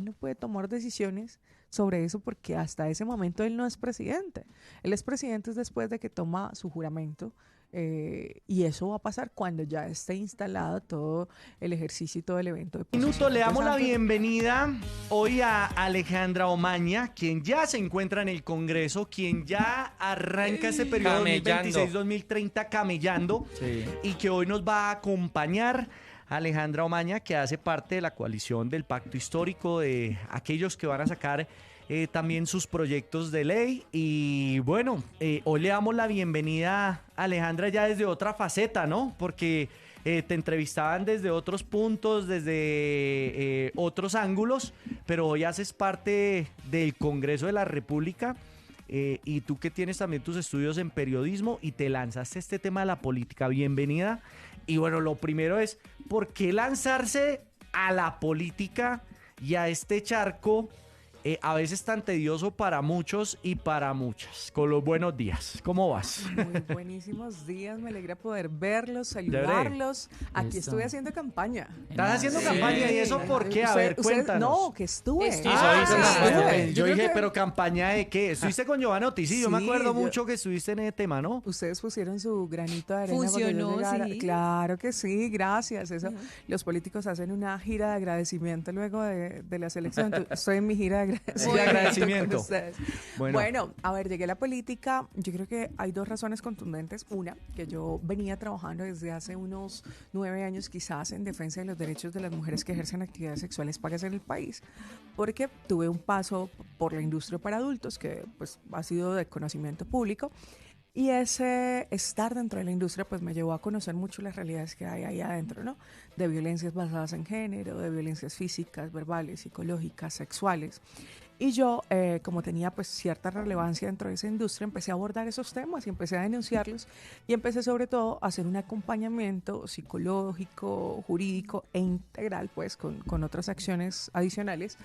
no puede tomar decisiones sobre eso porque hasta ese momento él no es presidente. Él es presidente después de que toma su juramento. Y eso va a pasar cuando ya esté instalado todo el ejercicio y todo el evento de Minuto, le damos la Entonces, bienvenida hoy a Alejandra Omaña, quien ya se encuentra en el Congreso, quien ya arranca ese periodo 2026-2030 camellando, y que hoy nos va a acompañar. Alejandra Omaña, que hace parte de la coalición del Pacto Histórico, de aquellos que van a sacar también sus proyectos de ley. Y bueno, hoy le damos la bienvenida a Alejandra ya desde otra faceta, ¿no? Porque te entrevistaban desde otros puntos, desde otros ángulos, pero hoy haces parte del Congreso de la República. Y tú que tienes también tus estudios en periodismo y te lanzaste a este tema de la política. Bienvenida. Y bueno, lo primero es, ¿por qué lanzarse a la política y a este charco a veces tan tedioso para muchos y para muchas? Con los buenos días, ¿cómo vas? muy buenísimos días, me alegra poder verlos, saludarlos. Aquí estuve haciendo campaña. ¿Estás haciendo campaña? ¿Y eso por qué? A ver, cuéntanos. No, que estuve. Yo dije, ¿pero campaña de qué? Estuviste con Giovanna Otis, sí, yo me acuerdo mucho que estuviste en ese tema, ¿no? Ustedes pusieron su granito de arena. Funcionó, sí. Claro que sí, gracias. Eso, los políticos hacen una gira de agradecimiento luego de la selección. Estoy en mi gira de agradecimiento. Bueno, a ver, llegué a la política. Yo creo que hay dos razones contundentes. Una, que yo venía trabajando desde hace unos 9 años quizás en defensa de los derechos de las mujeres que ejercen actividades sexuales pagas en el país, porque tuve un paso por la industria para adultos que pues ha sido de conocimiento público. Y ese estar dentro de la industria pues me llevó a conocer mucho las realidades que hay ahí adentro, ¿no? De violencias basadas en género, de violencias físicas, verbales, psicológicas, sexuales. Y yo, como tenía pues cierta relevancia dentro de esa industria, empecé a abordar esos temas y empecé a denunciarlos y empecé sobre todo a hacer un acompañamiento psicológico, jurídico e integral pues con otras acciones adicionales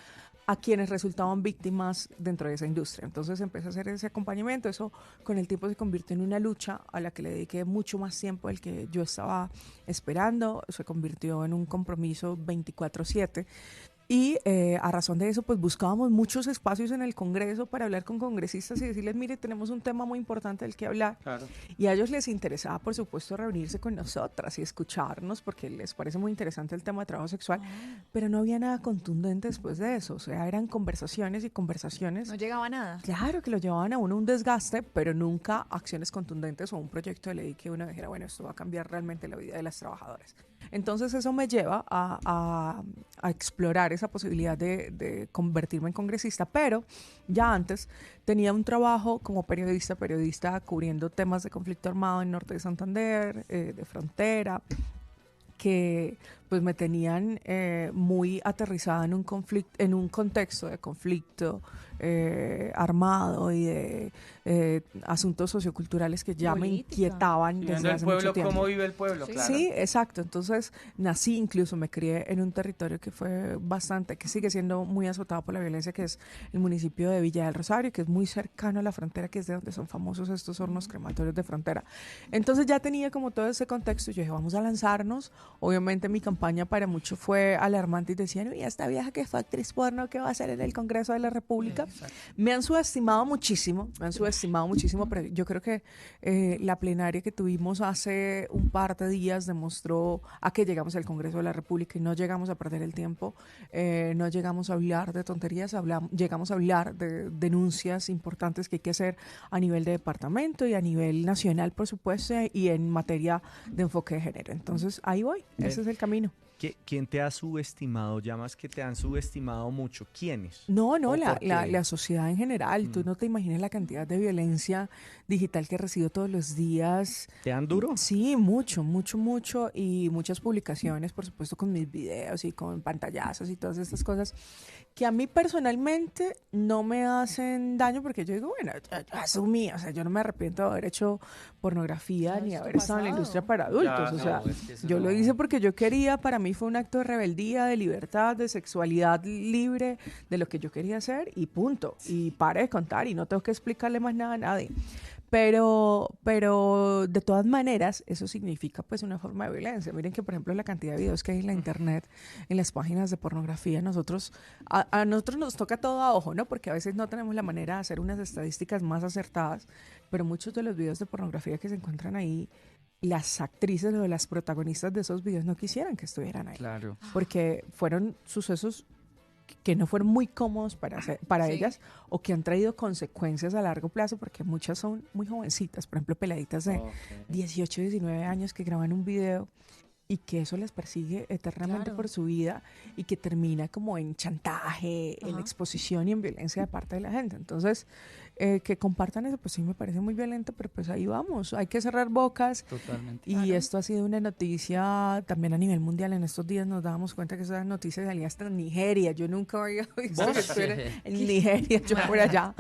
a quienes resultaban víctimas dentro de esa industria. Entonces empecé a hacer ese acompañamiento. Eso con el tiempo se convirtió en una lucha a la que le dediqué mucho más tiempo del que yo estaba esperando. Se convirtió en un compromiso 24/7. Y a razón de eso, pues buscábamos muchos espacios en el Congreso para hablar con congresistas y decirles, mire, tenemos un tema muy importante del que hablar. Claro. Y a ellos les interesaba, por supuesto, reunirse con nosotras y escucharnos, porque les parece muy interesante el tema de trabajo sexual, pero no había nada contundente después de eso. O sea, eran conversaciones y conversaciones. No llegaba a nada. Claro, que lo llevaban a uno un desgaste, pero nunca acciones contundentes o un proyecto de ley que uno dijera, bueno, esto va a cambiar realmente la vida de las trabajadoras. Entonces eso me lleva a explorar esa posibilidad de convertirme en congresista, pero ya antes tenía un trabajo como periodista cubriendo temas de conflicto armado en Norte de Santander, de frontera, que pues me tenían muy aterrizada en un conflicto, en un contexto de conflicto armado y de asuntos socioculturales que ya me inquietaban desde hace mucho tiempo. ¿Cómo vive el pueblo? Claro. Sí, exacto. Entonces nací, incluso me crié en un territorio que fue bastante, que sigue siendo muy azotado por la violencia, que es el municipio de Villa del Rosario, que es muy cercano a la frontera, que es de donde son famosos estos hornos crematorios de frontera. Entonces ya tenía como todo ese contexto. Yo dije, vamos a lanzarnos. Obviamente mi campaña para mucho fue alarmante y decían, y esta vieja que fue actriz porno, ¿qué va a hacer en el Congreso de la República? Me han subestimado muchísimo, pero yo creo que la plenaria que tuvimos hace un par de días demostró a qué llegamos al Congreso de la República y no llegamos a perder el tiempo, no llegamos a hablar de tonterías, llegamos a hablar de denuncias importantes que hay que hacer a nivel de departamento y a nivel nacional, por supuesto, y en materia de enfoque de género. Entonces, ahí voy, ese es el camino. ¿Quién te ha subestimado? Llamas que te han subestimado mucho. ¿Quiénes? No, la sociedad en general. Tú no te imaginas la cantidad de violencia digital que recibo todos los días. ¿Te dan duro? Sí, mucho. Y muchas publicaciones, por supuesto, con mis videos y con pantallazos y todas estas cosas que a mí personalmente no me hacen daño porque yo digo, bueno, yo asumí, o sea, yo no me arrepiento de haber hecho pornografía ni haber estado en la industria para adultos. O sea, yo lo hice porque yo quería, para mí fue un acto de rebeldía, de libertad, de sexualidad libre, de lo que yo quería hacer y punto. Y pare de contar y no tengo que explicarle más nada a nadie. Pero de todas maneras, eso significa pues una forma de violencia. Miren que, por ejemplo, la cantidad de videos que hay en la internet, en las páginas de pornografía, a nosotros nos toca todo a ojo, ¿no? Porque a veces no tenemos la manera de hacer unas estadísticas más acertadas, pero muchos de los videos de pornografía que se encuentran ahí, las actrices o las protagonistas de esos videos no quisieran que estuvieran ahí. Claro. Porque fueron sucesos que no fueron muy cómodos para ellas o que han traído consecuencias a largo plazo, porque muchas son muy jovencitas, por ejemplo, peladitas de 18, 19 años que graban un video y que eso les persigue eternamente por su vida y que termina como en chantaje, en exposición y en violencia de parte de la gente. Entonces, que compartan eso, pues sí me parece muy violento, pero pues ahí vamos, hay que cerrar bocas. Totalmente. Y esto ha sido una noticia también a nivel mundial. En estos días nos dábamos cuenta que esa noticia salía hasta en Nigeria. Yo nunca había visto que estuviera en Nigeria, yo por allá.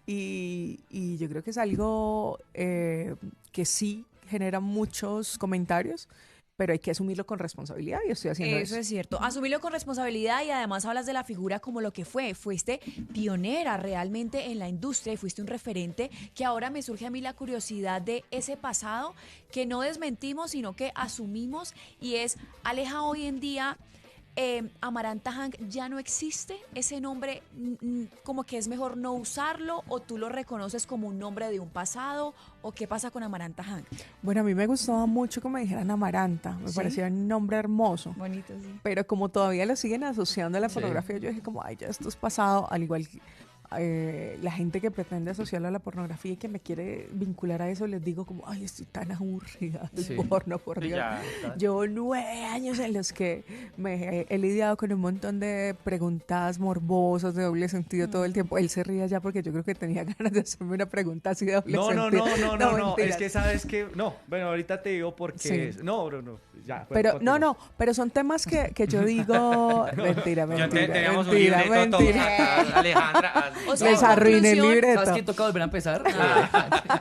Y yo creo que es algo que sí genera muchos comentarios, pero hay que asumirlo con responsabilidad y estoy haciendo eso. Eso es cierto, asumirlo con responsabilidad y además hablas de la figura como lo que fuiste pionera realmente en la industria y fuiste un referente, que ahora me surge a mí la curiosidad de ese pasado que no desmentimos sino que asumimos, y es, Aleja, hoy en día Amaranta Hank ya no existe, ese nombre como que es mejor no usarlo, o tú lo reconoces como un nombre de un pasado, o qué pasa con Amaranta Hank. Bueno, a mí me gustaba mucho que me dijeran Amaranta, me parecía un nombre hermoso, bonito, sí. Pero como todavía lo siguen asociando a la pornografía, yo dije como, ay, ya esto es pasado, al igual que la gente que pretende asociarlo a la pornografía y que me quiere vincular a eso, les digo como, ay, estoy tan aburrida del porno, por Dios. Llevo 9 años en los que he lidiado con un montón de preguntas morbosas de doble sentido todo el tiempo. Él se ría ya porque yo creo que tenía ganas de hacerme una pregunta así de doble sentido. No, es que sabes que, no, bueno, ahorita te digo porque, no, ya. Pero, pero son temas que yo digo, mentira. Alejandra, o sea, les arruiné el libreto. ¿Sabes que toca volver a empezar?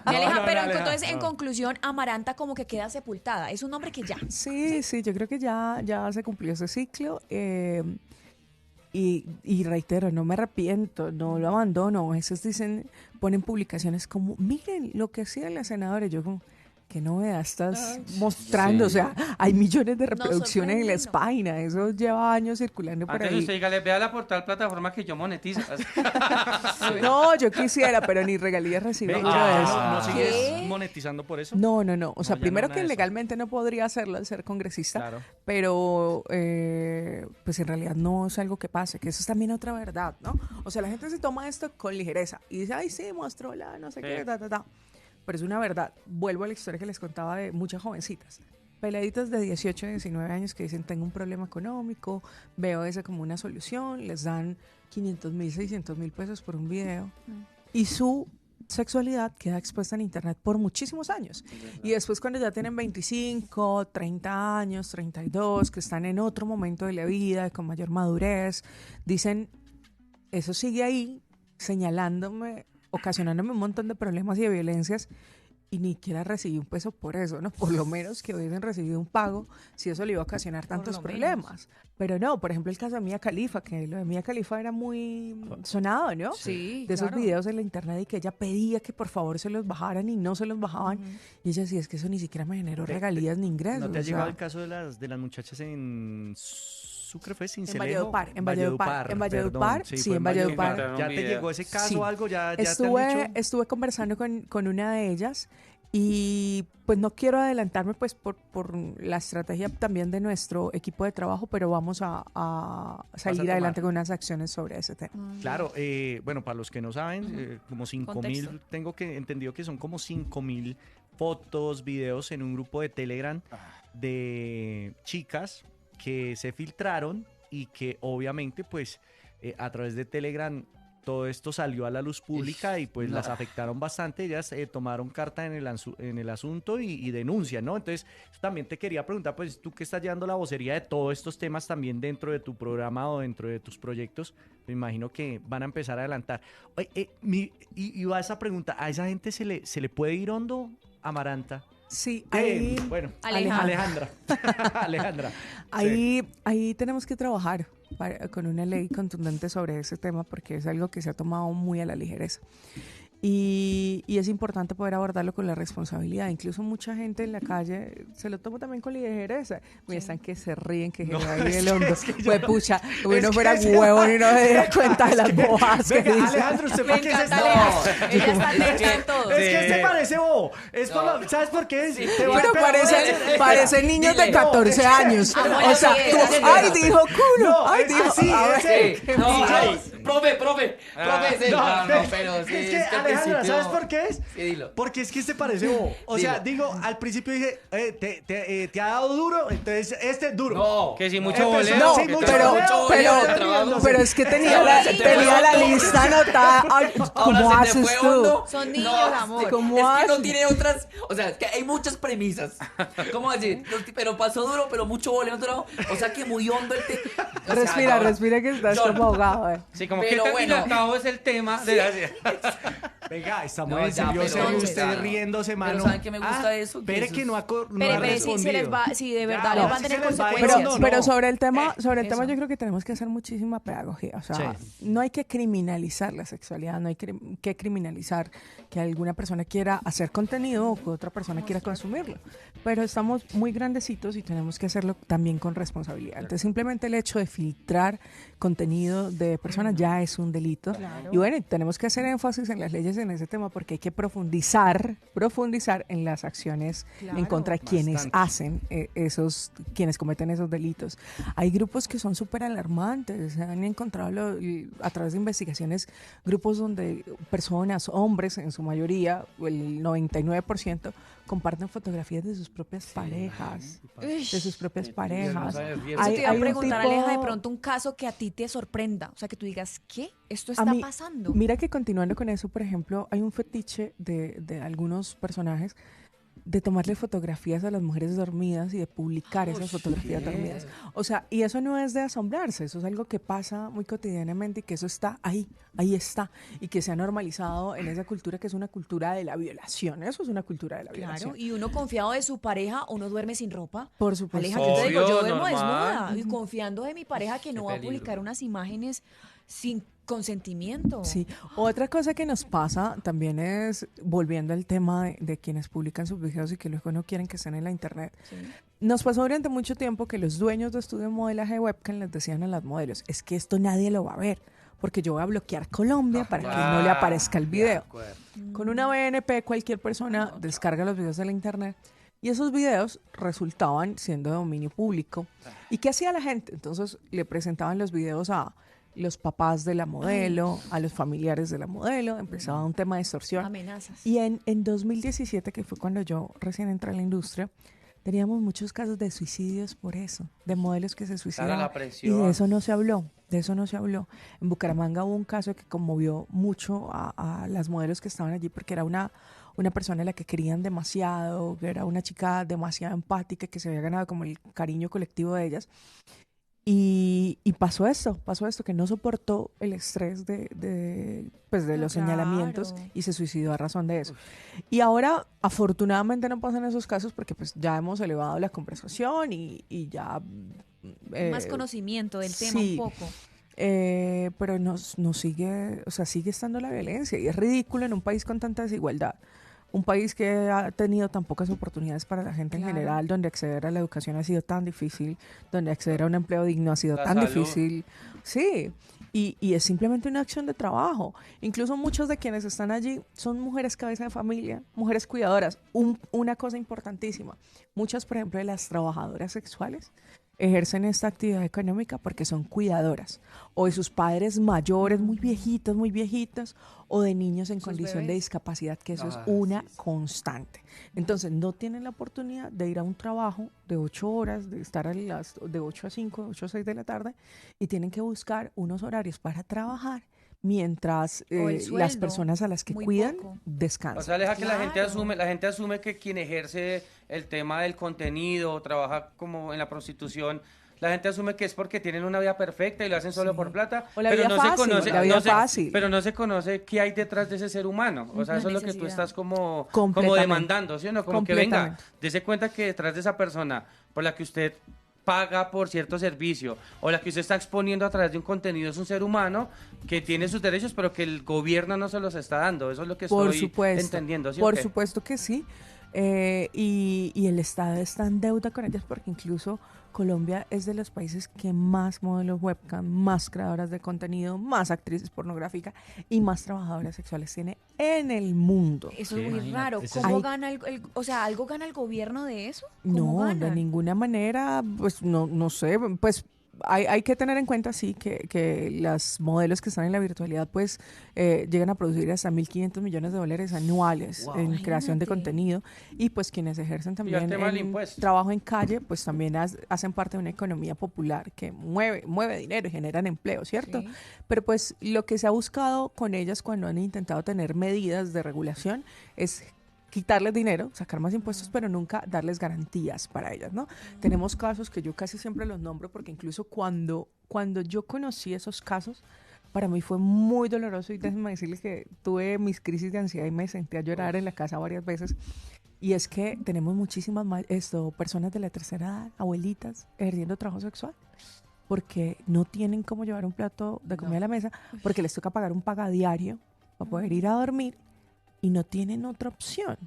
Entonces, en conclusión, Amaranta como que queda sepultada. Es un nombre que ya. Sí, yo creo que ya se cumplió ese ciclo. Y reitero, no me arrepiento, no lo abandono. A veces ponen publicaciones como, miren lo que hacían las senadoras. Yo como, ¿qué novedad estás mostrando? Sí. O sea, hay millones de reproducciones en la página. Eso lleva años circulando por ahí. Usted dígale, vea la portal plataforma que yo monetizo. No, yo quisiera, pero ni regalías recibo. ¿No sigues monetizando por eso? No. O sea, primero que legalmente no podría hacerlo al ser congresista, pero pues en realidad no es algo que pase, que eso es también otra verdad, ¿no? O sea, la gente se toma esto con ligereza y dice, ay, sí, mostró la no sé qué, Pero es una verdad. Vuelvo a la historia que les contaba de muchas jovencitas, peladitas de 18, 19 años que dicen, tengo un problema económico, veo esa como una solución, les dan 500,000, 600,000 pesos por un video y su sexualidad queda expuesta en internet por muchísimos años. Y después cuando ya tienen 25, 30 años, 32, que están en otro momento de la vida, con mayor madurez, dicen, eso sigue ahí, señalándome, ocasionándome un montón de problemas y de violencias, y ni siquiera recibí un peso por eso, ¿no? Por lo menos que hubiesen recibido un pago si eso le iba a ocasionar tantos problemas. Pero no, por ejemplo, el caso de Mia Khalifa, que lo de Mia Khalifa era muy sonado, ¿no? Sí, de esos videos en la internet y que ella pedía que por favor se los bajaran y no se los bajaban. Y ella decía, es que eso ni siquiera me generó regalías ni ingresos. ¿No te ha llegado el caso de las muchachas en Sucre, fue Sincelejo? En Valledupar, sí, en Valledupar. ¿Ya te llegó ese caso o algo? ¿Ya estuve conversando con una de ellas y pues no quiero adelantarme pues por la estrategia también de nuestro equipo de trabajo, pero vamos a salir adelante con unas acciones sobre ese tema. Claro, bueno, para los que no saben, como 5,000, tengo entendido que son como 5,000 fotos, videos en un grupo de Telegram de chicas que se filtraron y que obviamente pues a través de Telegram todo esto salió a la luz pública y pues las afectaron bastante. Ellas tomaron carta en el asunto y denuncian, ¿no? Entonces también te quería preguntar, pues tú que estás llevando la vocería de todos estos temas también dentro de tu programa o dentro de tus proyectos, me imagino que van a empezar a adelantar. Y va esa pregunta, ¿a esa gente se le puede ir hondo, Amaranta? Sí, Alejandra. Alejandra. Ahí tenemos que trabajar con una ley contundente sobre ese tema porque es algo que se ha tomado muy a la ligereza. Y es importante poder abordarlo con la responsabilidad. Incluso mucha gente en la calle se lo toma también con ligereza. Mira, están que se ríen, que ahí el hondo. Pues pucha, uno fuera huevo y no se diera cuenta de las bobadas que dice. Alejandro, ¿usted por qué es esto? Ella está atenta en todo. Es que este parece bobo. ¿Sabes por qué? Pero parecen niños de 14 años. O sea, ¡ay, dijo culo! ¡Ay, dijo! Profe, pero sí. Es que, Alejandra, ¿sabes por qué es? Sí, dilo. Porque es que este parece bobo. O sea, digo, al principio dije, te ha dado duro, entonces duro. No. Que si mucho Empezó- boleo. No, sí, mucho boleo, pero es que tenía la lista anotada. Ay, ¿cómo haces tú? Son niños, amor. ¿Cómo es que haces? no tiene otras, o sea, es que hay muchas premisas. ¿Cómo decir? Pero pasó duro, pero mucho boleo duro. O sea, que muy hondo el Respira que estás como ahogado. Sí, como Pero que tan bueno. dilatado es el tema de Venga, estamos No, en ya, serio, pero serio, entonces, usted claro. riéndose, mano. Pero ¿saben qué me gusta de eso? Espere Que que no ha Pero respondido. si de verdad Ya, les no, va a si tener se les va consecuencias. Pero sobre el tema eso. yo creo que tenemos que hacer muchísima pedagogía. O sea, Sí. no hay que criminalizar la sexualidad, no hay que criminalizar que alguna persona quiera hacer contenido o que otra persona quiera consumirlo. Pero estamos muy grandecitos y tenemos que hacerlo también con responsabilidad. Entonces, simplemente el hecho de filtrar contenido de personas ya es un delito. Y bueno, tenemos que hacer énfasis en las leyes en ese tema porque hay que profundizar en las acciones en contra de quienes hacen quienes cometen esos delitos. Hay grupos que son súper alarmantes, se han encontrado a través de investigaciones grupos donde personas, hombres en su mayoría, el 99%, comparten fotografías de sus propias parejas, Eso te iba a preguntar, Aleja, de pronto un caso que a ti te sorprenda, o sea, que tú digas, ¿qué? ¿Esto está pasando? Mira que continuando con eso, por ejemplo, hay un fetiche de algunos personajes de tomarle fotografías a las mujeres dormidas y de publicar esas fotografías dormidas. O sea, y eso no es de asombrarse, eso es algo que pasa muy cotidianamente y que eso está ahí está, y que se ha normalizado en esa cultura que es una cultura de la violación. Eso es una cultura de la violación. Claro, y uno confiado de su pareja, uno duerme sin ropa. Por supuesto. Aleja, yo te digo, yo Obvio, duermo normal. desnuda y confiando de mi pareja que no va a publicar unas imágenes sin consentimiento. Sí, otra cosa que nos pasa también es, volviendo al tema de quienes publican sus videos y que luego no quieren que estén en la internet, nos pasó durante mucho tiempo que los dueños de estudio de modelaje webcam les decían a las modelos, es que esto nadie lo va a ver, porque yo voy a bloquear Colombia para que no le aparezca el video. Con una BNP cualquier persona descarga los videos de la internet y esos videos resultaban siendo de dominio público. ¿Y qué hacía la gente? Entonces le presentaban los videos a los papás de la modelo, a los familiares de la modelo, empezaba un tema de extorsión. Amenazas. Y en 2017, que fue cuando yo recién entré a la industria, teníamos muchos casos de suicidios por eso, de modelos que se suicidaron. la Y presión. de eso no se habló, En Bucaramanga hubo un caso que conmovió mucho a las modelos que estaban allí porque era una persona a la que querían demasiado, que era una chica demasiado empática, que se había ganado como el cariño colectivo de ellas. Y pasó esto, que no soportó el estrés de los señalamientos y se suicidó a razón de eso. Y ahora, afortunadamente, no pasan esos casos porque pues ya hemos elevado la conversación y ya... más conocimiento del tema sí, un poco. Pero nos sigue, o sea, sigue estando la violencia y es ridículo en un país con tanta desigualdad. Un país que ha tenido tan pocas oportunidades para la gente en general, donde acceder a la educación ha sido tan difícil, donde acceder a un empleo digno ha sido tan difícil. Sí, y es simplemente una acción de trabajo. Incluso muchos de quienes están allí son mujeres cabeza de familia, mujeres cuidadoras. Una cosa importantísima, muchas, por ejemplo, de las trabajadoras sexuales ejercen esta actividad económica porque son cuidadoras o de sus padres mayores, muy viejitas, o de niños en condición de discapacidad, que eso es una constante. Entonces, no tienen la oportunidad de ir a un trabajo de 8 horas, de estar de 8 a 5, 8 a 6 de la tarde, y tienen que buscar unos horarios para trabajar mientras las personas a las que cuidan descansan. O sea, Aleja, que la gente asume que quien ejerce el tema del contenido, trabaja como en la prostitución, la gente asume que es porque tienen una vida perfecta y lo hacen solo por plata, O la pero vida no fácil, se conoce, la vida fácil. pero no se conoce qué hay detrás de ese ser humano. O sea, eso es lo que tú estás como Completamente. demandando, ¿sí o no? Como que venga, dése cuenta que detrás de esa persona por la que usted paga por cierto servicio, o la que usted está exponiendo a través de un contenido es un ser humano que tiene sus derechos, pero que el gobierno no se los está dando. Eso es lo que estoy entendiendo. ¿Sí, por supuesto que sí. Y el Estado está en deuda con ellas porque incluso Colombia es de los países que más modelos webcam, más creadoras de contenido, más actrices pornográficas y más trabajadoras sexuales tiene en el mundo. Eso es muy raro. ¿Cómo gana o sea, algo gana el gobierno de eso? No, ganan? De ninguna manera, pues no sé, pues hay que tener en cuenta, sí, que las modelos que están en la virtualidad, pues, llegan a producir hasta $1.500 millones anuales en creación de contenido, y pues quienes ejercen también trabajo en calle, pues también hacen parte de una economía popular que mueve dinero y generan empleo, ¿cierto? Sí. Pero pues lo que se ha buscado con ellas cuando han intentado tener medidas de regulación es quitarles dinero, sacar más impuestos, pero nunca darles garantías para ellas, ¿no? Tenemos casos que yo casi siempre los nombro porque incluso cuando yo conocí esos casos, para mí fue muy doloroso y déjenme decirles que tuve mis crisis de ansiedad y me senté a llorar en la casa varias veces. Y es que tenemos muchísimas personas de la tercera edad, abuelitas, ejerciendo trabajo sexual porque no tienen cómo llevar un plato de comida a la mesa, porque les toca pagar un pagadiario para poder ir a dormir y no tienen otra opción.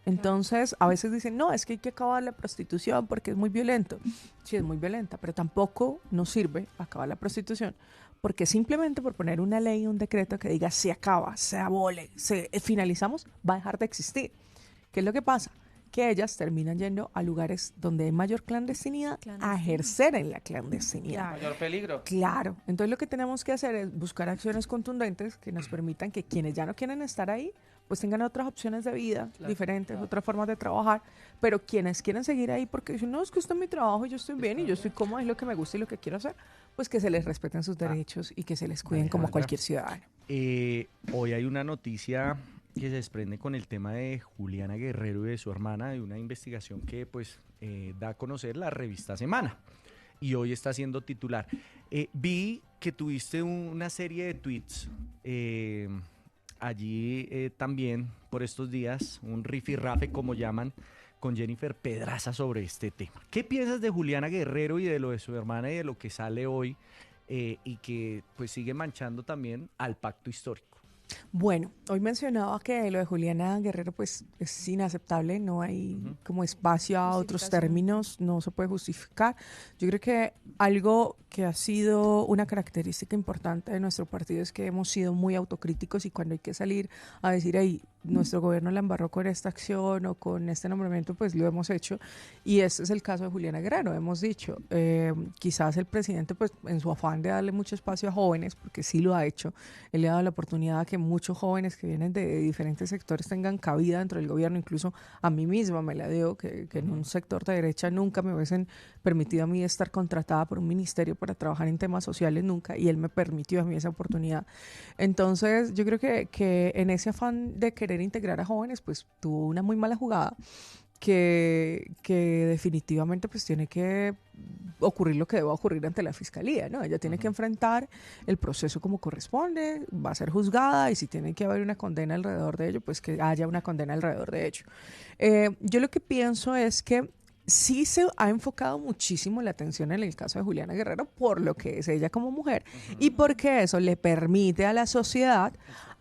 Entonces, a veces dicen, no, es que hay que acabar la prostitución porque es muy violento. Sí, es muy violenta, pero tampoco nos sirve acabar la prostitución porque simplemente por poner una ley, un decreto que diga se acaba, se abole, finalizamos, va a dejar de existir. ¿Qué es lo que pasa? Que ellas terminan yendo a lugares donde hay mayor clandestinidad, a ejercer en la clandestinidad. Mayor peligro. Claro. Entonces lo que tenemos que hacer es buscar acciones contundentes que nos permitan que quienes ya no quieren estar ahí, pues tengan otras opciones de vida diferentes, otras formas de trabajar, pero quienes quieren seguir ahí porque dicen, no, es que esto es mi trabajo y yo estoy bien y yo estoy cómoda, es lo que me gusta y lo que quiero hacer, pues que se les respeten sus derechos y que se les cuiden como cualquier ciudadano. Hoy hay una noticia que se desprende con el tema de Juliana Guerrero y de su hermana, de una investigación que pues da a conocer la revista Semana y hoy está siendo titular. Vi que tuviste una serie de tweets allí también por estos días, un rifirrafe como llaman, con Jennifer Pedraza sobre este tema. ¿Qué piensas de Juliana Guerrero y de lo de su hermana y de lo que sale hoy y que pues sigue manchando también al pacto histórico? Bueno, hoy mencionaba que lo de Juliana Guerrero pues es inaceptable, no hay como espacio a otros términos, no se puede justificar. Yo creo que algo que ha sido una característica importante de nuestro partido es que hemos sido muy autocríticos y cuando hay que salir a decir, ahí nuestro gobierno la embarró con esta acción o con este nombramiento, pues lo hemos hecho. Y este es el caso de Juliana Guerrero, hemos dicho. Quizás el presidente, pues en su afán de darle mucho espacio a jóvenes, porque sí lo ha hecho, él le ha dado la oportunidad a que muchos jóvenes que vienen de diferentes sectores tengan cabida dentro del gobierno, incluso a mí misma me la dio, que en un sector de derecha nunca me hubiesen permitido a mí estar contratada por un ministerio para trabajar en temas sociales, nunca, y él me permitió a mí esa oportunidad. Entonces yo creo que en ese afán de querer integrar a jóvenes, pues tuvo una muy mala jugada que definitivamente pues tiene que ocurrir lo que deba ocurrir ante la fiscalía, ¿no? Ella tiene que enfrentar el proceso como corresponde, va a ser juzgada y si tiene que haber una condena alrededor de ello, pues que haya una condena alrededor de ello. Yo lo que pienso es que sí se ha enfocado muchísimo la atención en el caso de Juliana Guerrero por lo que es ella como mujer y porque eso le permite a la sociedad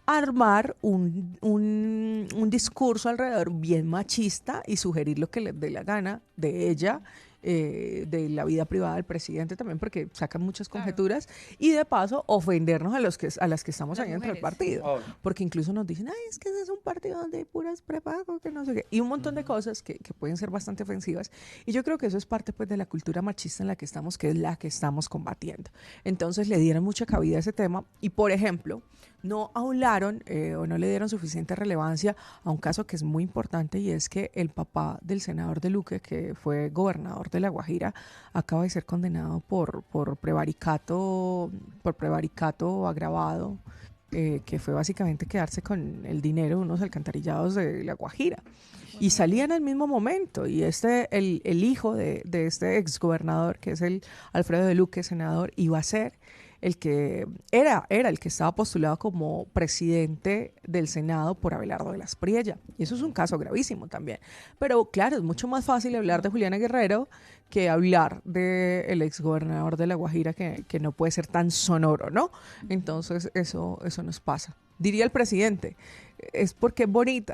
armar un discurso alrededor bien machista y sugerir lo que les dé la gana de ella, de la vida privada del presidente también, porque sacan muchas conjeturas y de paso ofendernos a las que estamos ahí dentro del partido, porque incluso nos dicen, ay, es que ese es un partido donde hay puras prepago, que no sé qué, y un montón de cosas que pueden ser bastante ofensivas, y yo creo que eso es parte pues de la cultura machista en la que estamos, que es la que estamos combatiendo. Entonces le dieron mucha cabida a ese tema y, por ejemplo, no hablaron o no le dieron suficiente relevancia a un caso que es muy importante, y es que el papá del senador de Luque, que fue gobernador de La Guajira, acaba de ser condenado por prevaricato agravado, que fue básicamente quedarse con el dinero de unos alcantarillados de La Guajira. Y salía en el mismo momento, y el hijo de este exgobernador, que es el Alfredo de Luque, senador, iba a ser el que era el que estaba postulado como presidente del Senado por Abelardo de las Priella. Y eso es un caso gravísimo también. Pero claro, es mucho más fácil hablar de Juliana Guerrero que hablar del exgobernador de La Guajira, que no puede ser tan sonoro, ¿no? Entonces eso nos pasa. Diría el presidente, es porque es bonita,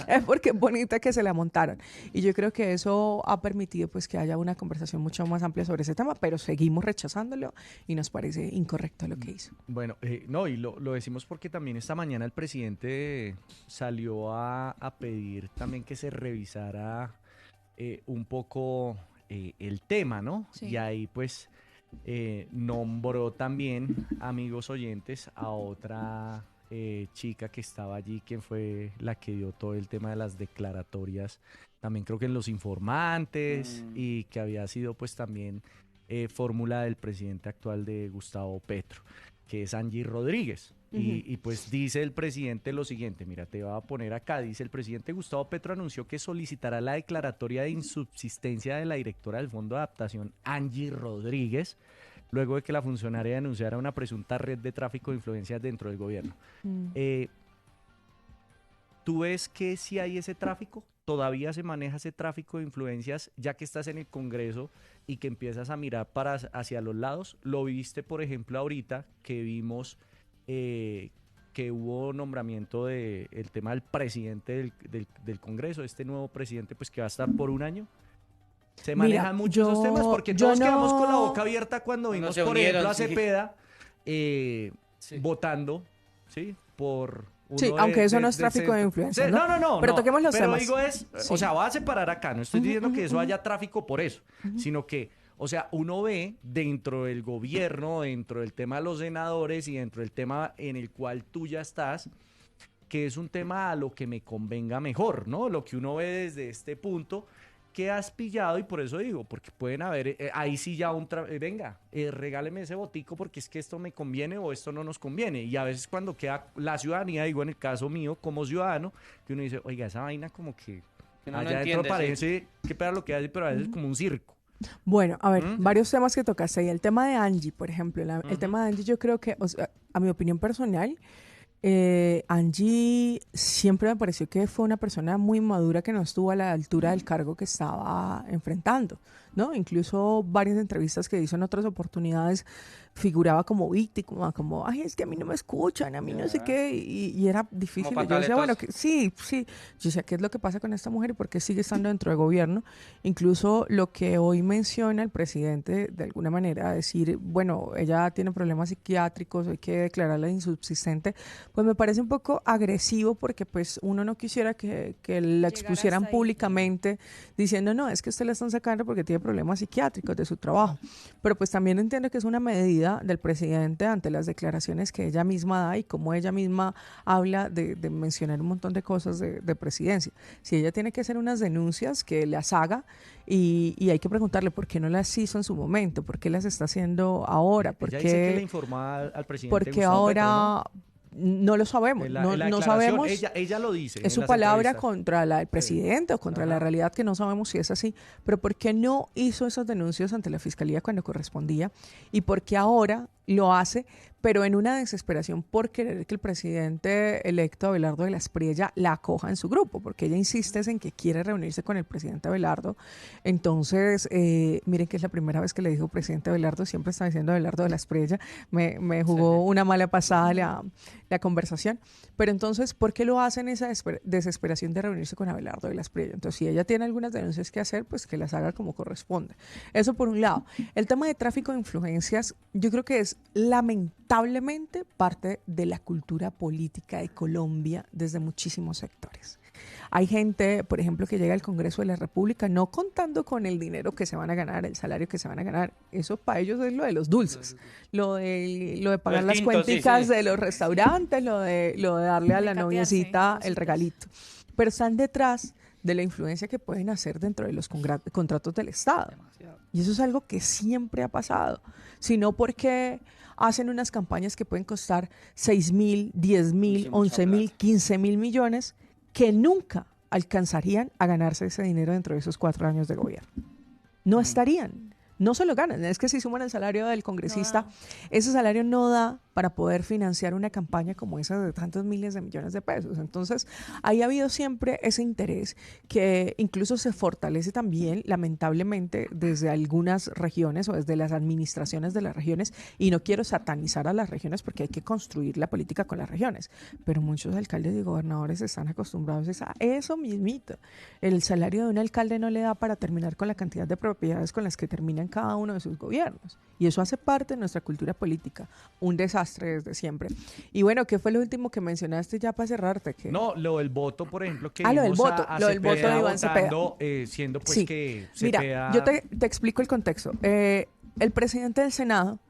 es porque es bonita que se la montaron. Y yo creo que eso ha permitido pues que haya una conversación mucho más amplia sobre ese tema, pero seguimos rechazándolo y nos parece incorrecto lo que hizo. Bueno, no, y lo decimos porque también esta mañana el presidente salió a pedir también que se revisara un poco el tema, ¿no? Sí. Y ahí pues nombró también, amigos oyentes, a otra chica que estaba allí, quien fue la que dio todo el tema de las declaratorias, también creo que en Los Informantes, y que había sido pues también fórmula del presidente actual de Gustavo Petro, que es Angie Rodríguez. Y pues dice el presidente lo siguiente, mira, te voy a poner acá, dice: el presidente Gustavo Petro anunció que solicitará la declaratoria de insubsistencia de la directora del Fondo de Adaptación, Angie Rodríguez, luego de que la funcionaria denunciara una presunta red de tráfico de influencias dentro del gobierno. ¿Tú ves que si hay ese tráfico? ¿Todavía se maneja ese tráfico de influencias ya que estás en el Congreso y que empiezas a mirar hacia los lados? ¿Lo viste, por ejemplo, ahorita que vimos que hubo nombramiento del tema del presidente del Congreso, este nuevo presidente pues que va a estar por un año? Se manejan mucho esos temas porque todos quedamos con la boca abierta cuando vimos, por ejemplo, a Cepeda votando, ¿sí? Por sí, aunque eso no es tráfico de influencia, ¿no? No. Pero toquemos los temas. Pero digo o sea, voy a separar acá, no estoy diciendo que eso haya tráfico por eso, sino que, o sea, uno ve dentro del gobierno, dentro del tema de los senadores y dentro del tema en el cual tú ya estás, que es un tema a lo que me convenga mejor, ¿no? Lo que uno ve desde este punto, que has pillado, y por eso digo, porque pueden haber, ahí sí ya venga, regáleme ese botico porque es que esto me conviene o esto no nos conviene. Y a veces cuando queda la ciudadanía, digo en el caso mío como ciudadano, que uno dice, oiga, esa vaina como que no allá entiende, dentro parece que pega lo que hace, pero a veces es como un circo. Bueno, a ver, varios temas que tocaste ahí. El tema de Angie, por ejemplo, el tema de Angie, yo creo que, o sea, a mi opinión personal, Angie siempre me pareció que fue una persona muy madura que no estuvo a la altura del cargo que estaba enfrentando, ¿no? Incluso varias entrevistas que hizo en otras oportunidades figuraba como víctima, como, ay, es que a mí no me escuchan, a mí no sé qué, y era difícil. Yo decía, bueno, sí, yo decía, ¿qué es lo que pasa con esta mujer y por qué sigue estando dentro del gobierno? Incluso lo que hoy menciona el presidente, de alguna manera, decir, bueno, ella tiene problemas psiquiátricos, hay que declararla insubsistente, pues me parece un poco agresivo porque pues uno no quisiera que la expusieran públicamente diciendo, no, es que usted la están sacando porque tiene problemas psiquiátricos de su trabajo. Pero pues también entiendo que es una medida del presidente ante las declaraciones que ella misma da y como ella misma habla de mencionar un montón de cosas de presidencia. Si ella tiene que hacer unas denuncias, que las haga y hay que preguntarle por qué no las hizo en su momento, por qué las está haciendo ahora. Ella dice que le informó al presidente porque Gustavo ahora Petro, ¿no? No lo sabemos, no sabemos. Ella lo dice. Es su palabra contra la del presidente o contra la realidad, que no sabemos si es así. Pero ¿por qué no hizo esas denuncias ante la fiscalía cuando correspondía? ¿Y por qué ahora lo hace, pero en una desesperación por querer que el presidente electo Abelardo de la Espriella la acoja en su grupo? Porque ella insiste en que quiere reunirse con el presidente Abelardo. Entonces, miren que es la primera vez que le dijo presidente Abelardo, siempre está diciendo Abelardo de la Espriella. Me jugó una mala pasada la conversación. Pero entonces, ¿por qué lo hacen esa desesperación de reunirse con Abelardo de la Espriella? Entonces, si ella tiene algunas denuncias que hacer, pues que las haga como corresponde. Eso por un lado. El tema de tráfico de influencias, yo creo que es lamentablemente parte de la cultura política de Colombia desde muchísimos sectores. Hay gente, por ejemplo, que llega al Congreso de la República no contando con el dinero que se van a ganar, el salario que se van a ganar. Eso para ellos es lo de los dulces, lo de pagar las cuenticas de los restaurantes, lo de darle a la noviecita el regalito. Pero están detrás de la influencia que pueden hacer dentro de los contratos del Estado. Y eso es algo que siempre ha pasado. Sino porque hacen unas campañas que pueden costar 6.000, 10.000, 11.000, 15.000 millones que nunca alcanzarían a ganarse ese dinero dentro de esos 4 años de gobierno. No se lo ganan. Es que si suman el salario del congresista, ese salario no da para poder financiar una campaña como esa de tantos miles de millones de pesos. Entonces, ahí ha habido siempre ese interés que incluso se fortalece también, lamentablemente, desde algunas regiones o desde las administraciones de las regiones, y no quiero satanizar a las regiones porque hay que construir la política con las regiones, pero muchos alcaldes y gobernadores están acostumbrados a eso mismito. El salario de un alcalde no le da para terminar con la cantidad de propiedades con las que terminan cada uno de sus gobiernos, y eso hace parte de nuestra cultura política, un desastre desde siempre. Y bueno, ¿qué fue lo último que mencionaste ya para cerrarte? ¿Qué? No, lo del voto, por ejemplo, que lo del voto, lo del voto de Iván Cepeda. Siendo pues sí. que Cepeda... Mira, yo te explico el contexto. El presidente del Senado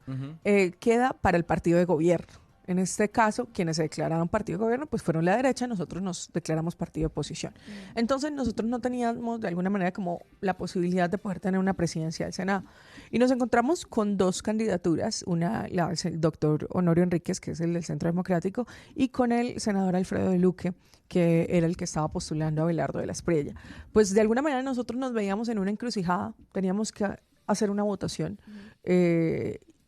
queda para el partido de gobierno. En este caso, quienes se declararon partido de gobierno, pues fueron la derecha, nosotros nos declaramos partido de oposición. Entonces, nosotros no teníamos de alguna manera como la posibilidad de poder tener una presidencia del Senado. Y nos encontramos con dos candidaturas, una la el doctor Honorio Enríquez, que es el del Centro Democrático, y con el senador Alfredo de Luque, que era el que estaba postulando a Abelardo de la Espriella. Pues de alguna manera nosotros nos veíamos en una encrucijada, teníamos que hacer una votación,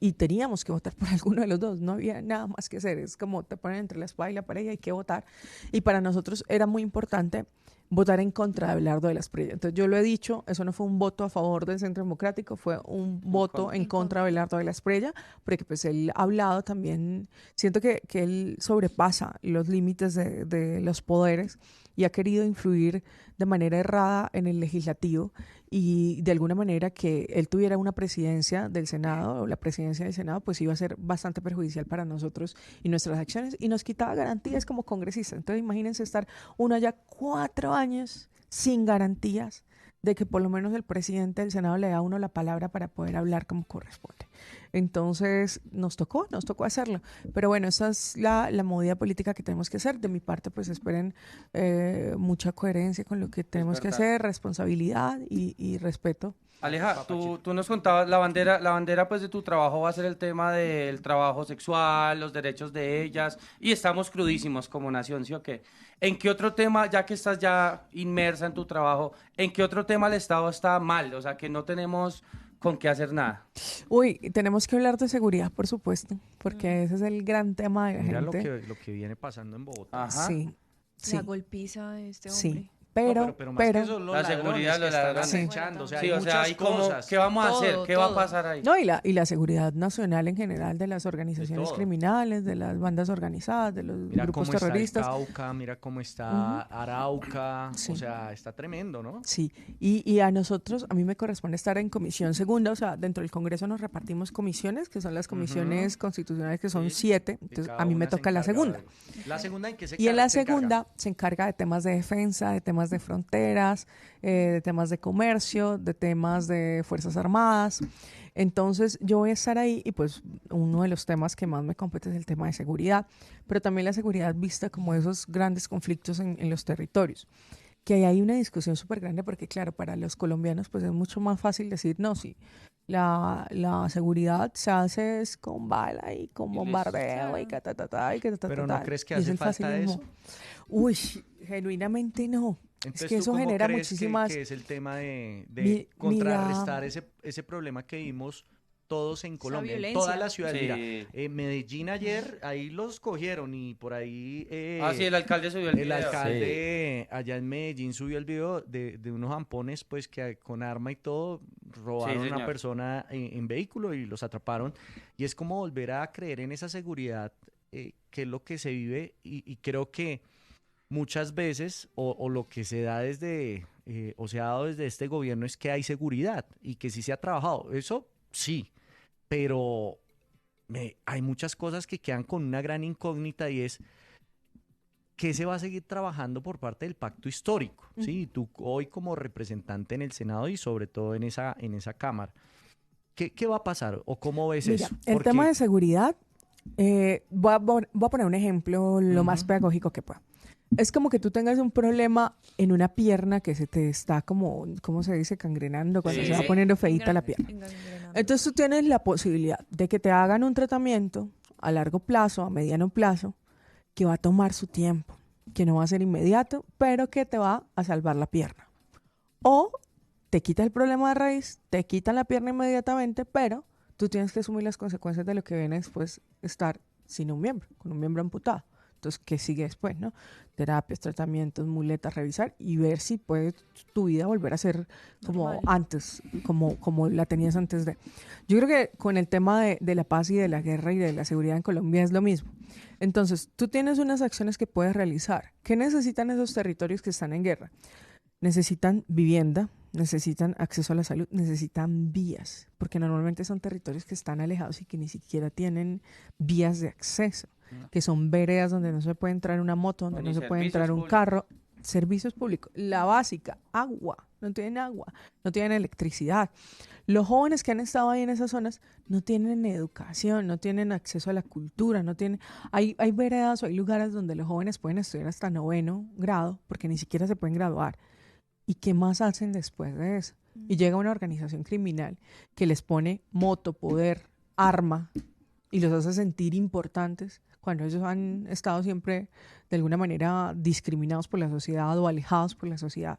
y teníamos que votar por alguno de los dos, no había nada más que hacer, es como te ponen entre la espada y la pared y hay que votar, y para nosotros era muy importante votar en contra de Abelardo de la Espriella. Entonces yo lo he dicho, eso no fue un voto a favor del Centro Democrático, fue un voto en contra de Abelardo de la Espriella, porque pues él ha hablado también, siento que él sobrepasa los límites de los poderes y ha querido influir de manera errada en el legislativo, y de alguna manera que él tuviera una presidencia del Senado o la presidencia del Senado pues iba a ser bastante perjudicial para nosotros y nuestras acciones, y nos quitaba garantías como congresistas. Entonces imagínense estar uno ya 4 años sin garantías de que por lo menos el presidente del Senado le da a uno la palabra para poder hablar como corresponde. Entonces nos tocó hacerlo. Pero bueno, esa es la movida política que tenemos que hacer. De mi parte, pues esperen mucha coherencia con lo que tenemos que hacer, responsabilidad y respeto. Aleja, tú nos contabas, la bandera pues de tu trabajo va a ser el tema del trabajo sexual, los derechos de ellas, y estamos crudísimos como nación, ¿sí o qué? ¿En qué otro tema, ya que estás ya inmersa en tu trabajo, en qué otro tema el Estado está mal? O sea, que no tenemos con qué hacer nada. Uy, tenemos que hablar de seguridad, por supuesto, porque ese es el gran tema de la Mira gente. lo que viene pasando en Bogotá. Ajá. Sí. La golpiza de este hombre. Sí. Pero más que eso, la seguridad, que están ladrones. acechando, o sea, sí, hay muchas cosas. ¿Qué vamos a hacer? ¿Qué va a pasar ahí? No, y la seguridad nacional en general de las organizaciones criminales, de las bandas organizadas, de los grupos terroristas. Mira cómo está Cauca, mira cómo está Arauca, o sea, está tremendo, ¿no? Sí, y a nosotros, a mí me corresponde estar en comisión segunda, o sea, dentro del Congreso nos repartimos comisiones, que son las comisiones constitucionales, que son 7, entonces a mí me toca la segunda. ¿La segunda en qué se Y en la segunda se encarga de temas de defensa, de temas de fronteras, de temas de comercio, de temas de Fuerzas Armadas. Entonces yo voy a estar ahí, y pues uno de los temas que más me compete es el tema de seguridad, pero también la seguridad vista como esos grandes conflictos en los territorios, que ahí hay una discusión súper grande, porque claro, para los colombianos pues es mucho más fácil decir, no, sí, la seguridad se hace es con bala y con bombardeo y que Pero ¿no crees que hace falta eso? Uy, genuinamente no. Entonces, es que eso genera muchísimas... que es el tema de contrarrestar ese problema que vimos todos en Colombia, en toda la ciudad. Sí. Mira, Medellín ayer, ahí los cogieron, y por ahí... sí, el alcalde subió el video. El alcalde allá en Medellín subió el video de unos ampones, pues, que con arma y todo robaron a una persona en vehículo y los atraparon. Y es como volver a creer en esa seguridad, que es lo que se vive, y creo que muchas veces, o lo que se da desde, o se ha dado desde este gobierno, es que hay seguridad y que sí se ha trabajado. Eso sí, pero hay muchas cosas que quedan con una gran incógnita, y es que se va a seguir trabajando por parte del pacto histórico, ¿sí? Tú hoy como representante en el Senado y sobre todo en esa ¿qué va a pasar o cómo ves eso? El tema de seguridad, voy a poner un ejemplo lo más pedagógico que pueda. Es como que tú tengas un problema en una pierna que se te está como, ¿cómo se dice? Cangrenando, cuando se va poniendo feíta la pierna. Entonces tú tienes la posibilidad de que te hagan un tratamiento a largo plazo, a mediano plazo, que va a tomar su tiempo, que no va a ser inmediato, pero que te va a salvar la pierna. O te quitas el problema de raíz, te quitan la pierna inmediatamente, pero tú tienes que asumir las consecuencias de lo que viene después estar sin un miembro, con un miembro amputado. Entonces, ¿qué sigue después, no? Terapias, tratamientos, muletas, revisar y ver si puede tu vida volver a ser como normal. Antes, como la tenías antes de. Yo creo que con el tema de la paz y de la guerra y de la seguridad en Colombia es lo mismo. Entonces, tú tienes unas acciones que puedes realizar. ¿Qué necesitan esos territorios que están en guerra? Necesitan vivienda, necesitan acceso a la salud, necesitan vías, porque normalmente son territorios que están alejados y que ni siquiera tienen vías de acceso, que son veredas donde no se puede entrar una moto, donde no se puede entrar un carro. Servicios públicos, la básica, agua, no tienen electricidad. Los jóvenes que han estado ahí en esas zonas no tienen educación, no tienen acceso a la cultura, hay veredas o hay lugares donde los jóvenes pueden estudiar hasta 9º grado porque ni siquiera se pueden graduar. ¿Y qué más hacen después de eso? Y llega una organización criminal que les pone moto, poder, arma y los hace sentir importantes cuando ellos han estado siempre de alguna manera discriminados por la sociedad o alejados por la sociedad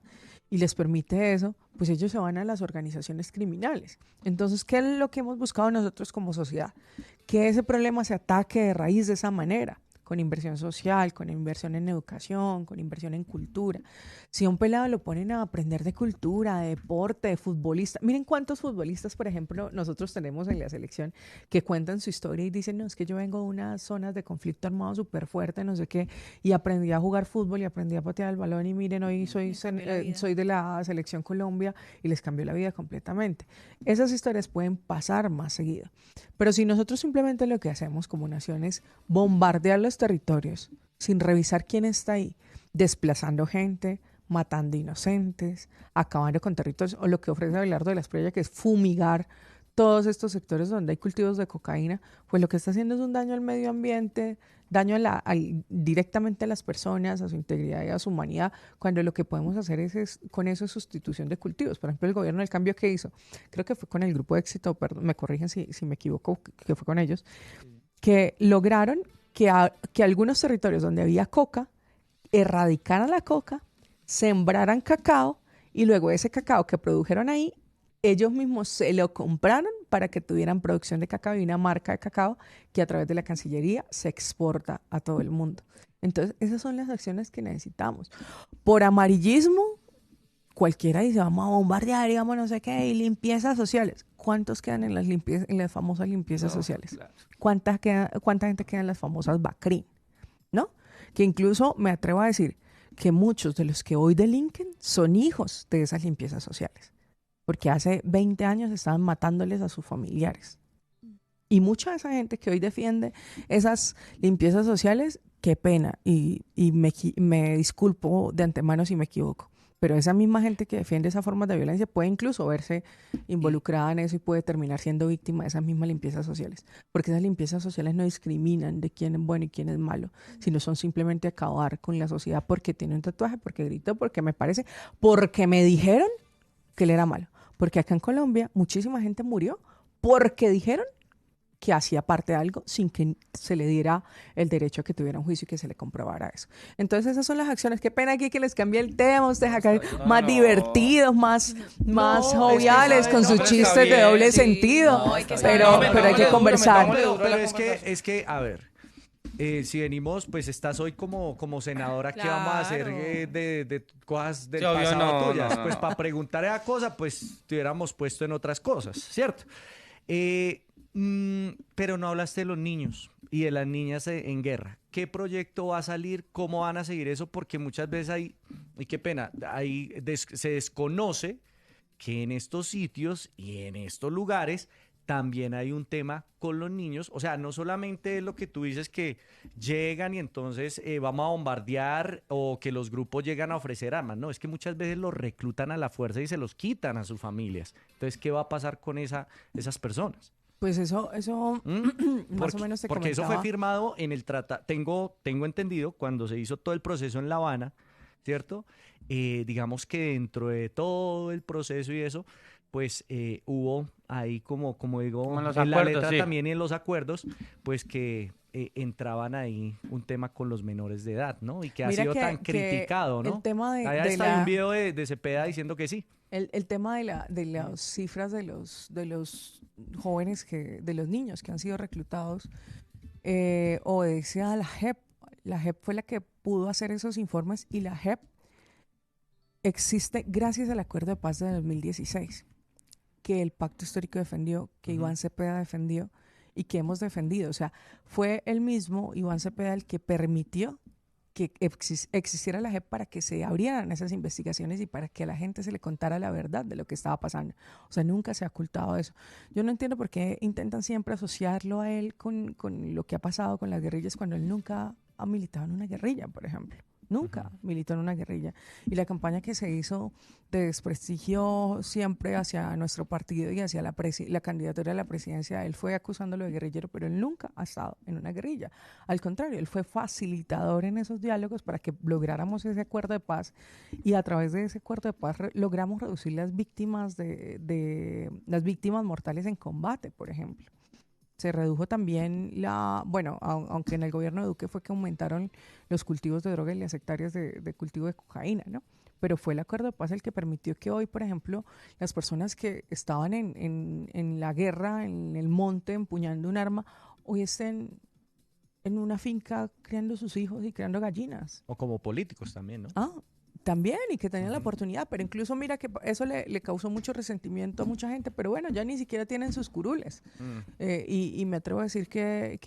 y les permite eso, pues ellos se van a las organizaciones criminales. Entonces, ¿qué es lo que hemos buscado nosotros como sociedad? Que ese problema se ataque de raíz de esa manera, con inversión social, con inversión en educación, con inversión en cultura. Si a un pelado lo ponen a aprender de cultura, de deporte, de futbolista, miren cuántos futbolistas, por ejemplo, nosotros tenemos en la selección que cuentan su historia y dicen, no, es que yo vengo de unas zonas de conflicto armado súper fuerte, no sé qué, y aprendí a jugar fútbol y aprendí a patear el balón y miren, hoy soy de la selección Colombia y les cambió la vida completamente. Esas historias pueden pasar más seguido. Pero si nosotros simplemente lo que hacemos como nación es bombardear los territorios sin revisar quién está ahí, desplazando gente, matando inocentes, acabando con territorios, o lo que ofrece Abelardo de la Espriella, que es fumigar todos estos sectores donde hay cultivos de cocaína, pues lo que está haciendo es un daño al medio ambiente, daño directamente a las personas, a su integridad y a su humanidad, cuando lo que podemos hacer con eso es sustitución de cultivos. Por ejemplo, el gobierno, el cambio que hizo, creo que fue con el Grupo de Éxito, perdón, me corrigen si me equivoco, que fue con ellos, que lograron que algunos territorios donde había coca, erradicaran la coca, sembraran cacao y luego ese cacao que produjeron ahí, ellos mismos se lo compraron para que tuvieran producción de cacao y una marca de cacao que a través de la Cancillería se exporta a todo el mundo. Entonces, esas son las acciones que necesitamos. Por amarillismo, cualquiera dice, vamos a bombardear, digamos, no sé qué, y limpiezas sociales. ¿Cuántos quedan en las famosas limpiezas sociales? Claro. ¿Cuánta gente queda en las famosas BACRIM? ¿No? Que incluso me atrevo a decir que muchos de los que hoy delinquen son hijos de esas limpiezas sociales. Porque hace 20 años estaban matándoles a sus familiares. Y mucha de esa gente que hoy defiende esas limpiezas sociales, qué pena, y me disculpo de antemano si me equivoco, pero esa misma gente que defiende esas formas de violencia puede incluso verse involucrada en eso y puede terminar siendo víctima de esas mismas limpiezas sociales, porque esas limpiezas sociales no discriminan de quién es bueno y quién es malo, sino son simplemente acabar con la sociedad porque tiene un tatuaje, porque gritó, porque me parece, porque me dijeron que él era malo. Porque acá en Colombia muchísima gente murió porque dijeron que hacía parte de algo sin que se le diera el derecho a que tuviera un juicio y que se le comprobara eso. Entonces esas son las acciones. Qué pena aquí que les cambie el tema, ustedes acá más divertidos, más joviales, con sus chistes de doble sentido. Pero hay que conversar. Pero es que, a ver. Si venimos, pues estás hoy como senadora, ¿qué vamos a hacer de cosas del pasado tuyas? Pues para preguntar esa cosa, pues te hubiéramos puesto en otras cosas, ¿cierto? Pero no hablaste de los niños y de las niñas en guerra. ¿Qué proyecto va a salir? ¿Cómo van a seguir eso? Porque muchas veces y qué pena, se desconoce que en estos sitios y en estos lugares también hay un tema con los niños. O sea, no solamente es lo que tú dices que llegan y entonces vamos a bombardear o que los grupos llegan a ofrecer armas. No, es que muchas veces los reclutan a la fuerza y se los quitan a sus familias. Entonces, ¿qué va a pasar con esas personas? Pues eso más o menos se comentaba. Porque eso fue firmado en el tratado. Tengo entendido, cuando se hizo todo el proceso en La Habana, ¿cierto? Digamos que dentro de todo el proceso y eso, pues hubo ahí como digo, en la letra también y en los acuerdos, pues que entraban ahí un tema con los menores de edad, ¿no? Y que ha sido tan criticado, ¿no? El tema Allá está un video de Cepeda diciendo que sí. El tema de las cifras de los jóvenes, de los niños que han sido reclutados, obedece a la JEP. La JEP fue la que pudo hacer esos informes y la JEP existe gracias al Acuerdo de Paz de 2016, que el Pacto Histórico defendió, que Iván Cepeda defendió y que hemos defendido. O sea, fue el mismo Iván Cepeda el que permitió que existiera la JEP para que se abrieran esas investigaciones y para que a la gente se le contara la verdad de lo que estaba pasando. O sea, nunca se ha ocultado eso. Yo no entiendo por qué intentan siempre asociarlo a él con lo que ha pasado con las guerrillas cuando él nunca ha militado en una guerrilla, por ejemplo. Nunca militó en una guerrilla. Y la campaña que se hizo de desprestigio siempre hacia nuestro partido y hacia la candidatura a la presidencia, él fue acusándolo de guerrillero, pero él nunca ha estado en una guerrilla. Al contrario, él fue facilitador en esos diálogos para que lográramos ese acuerdo de paz y a través de ese acuerdo de paz logramos reducir las víctimas las víctimas mortales en combate, por ejemplo. Se redujo también aunque en el gobierno de Duque fue que aumentaron los cultivos de droga y las hectáreas de cultivo de cocaína, ¿no? Pero fue el acuerdo de paz el que permitió que hoy, por ejemplo, las personas que estaban en la guerra, en el monte, empuñando un arma, hoy estén en una finca criando sus hijos y criando gallinas. O como políticos también, ¿no? También, y que tenían la oportunidad, pero incluso mira que eso le causó mucho resentimiento a mucha gente, pero bueno, ya ni siquiera tienen sus curules. Y me atrevo a decir que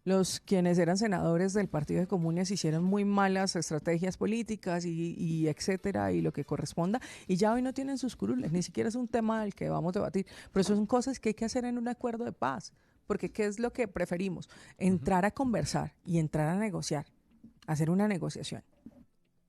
los quienes eran senadores del Partido de Comunes hicieron muy malas estrategias políticas y etcétera, y lo que corresponda, y ya hoy no tienen sus curules, ni siquiera es un tema del que vamos a debatir, pero eso son cosas que hay que hacer en un acuerdo de paz, porque ¿qué es lo que preferimos? Entrar a conversar y entrar a negociar, hacer una negociación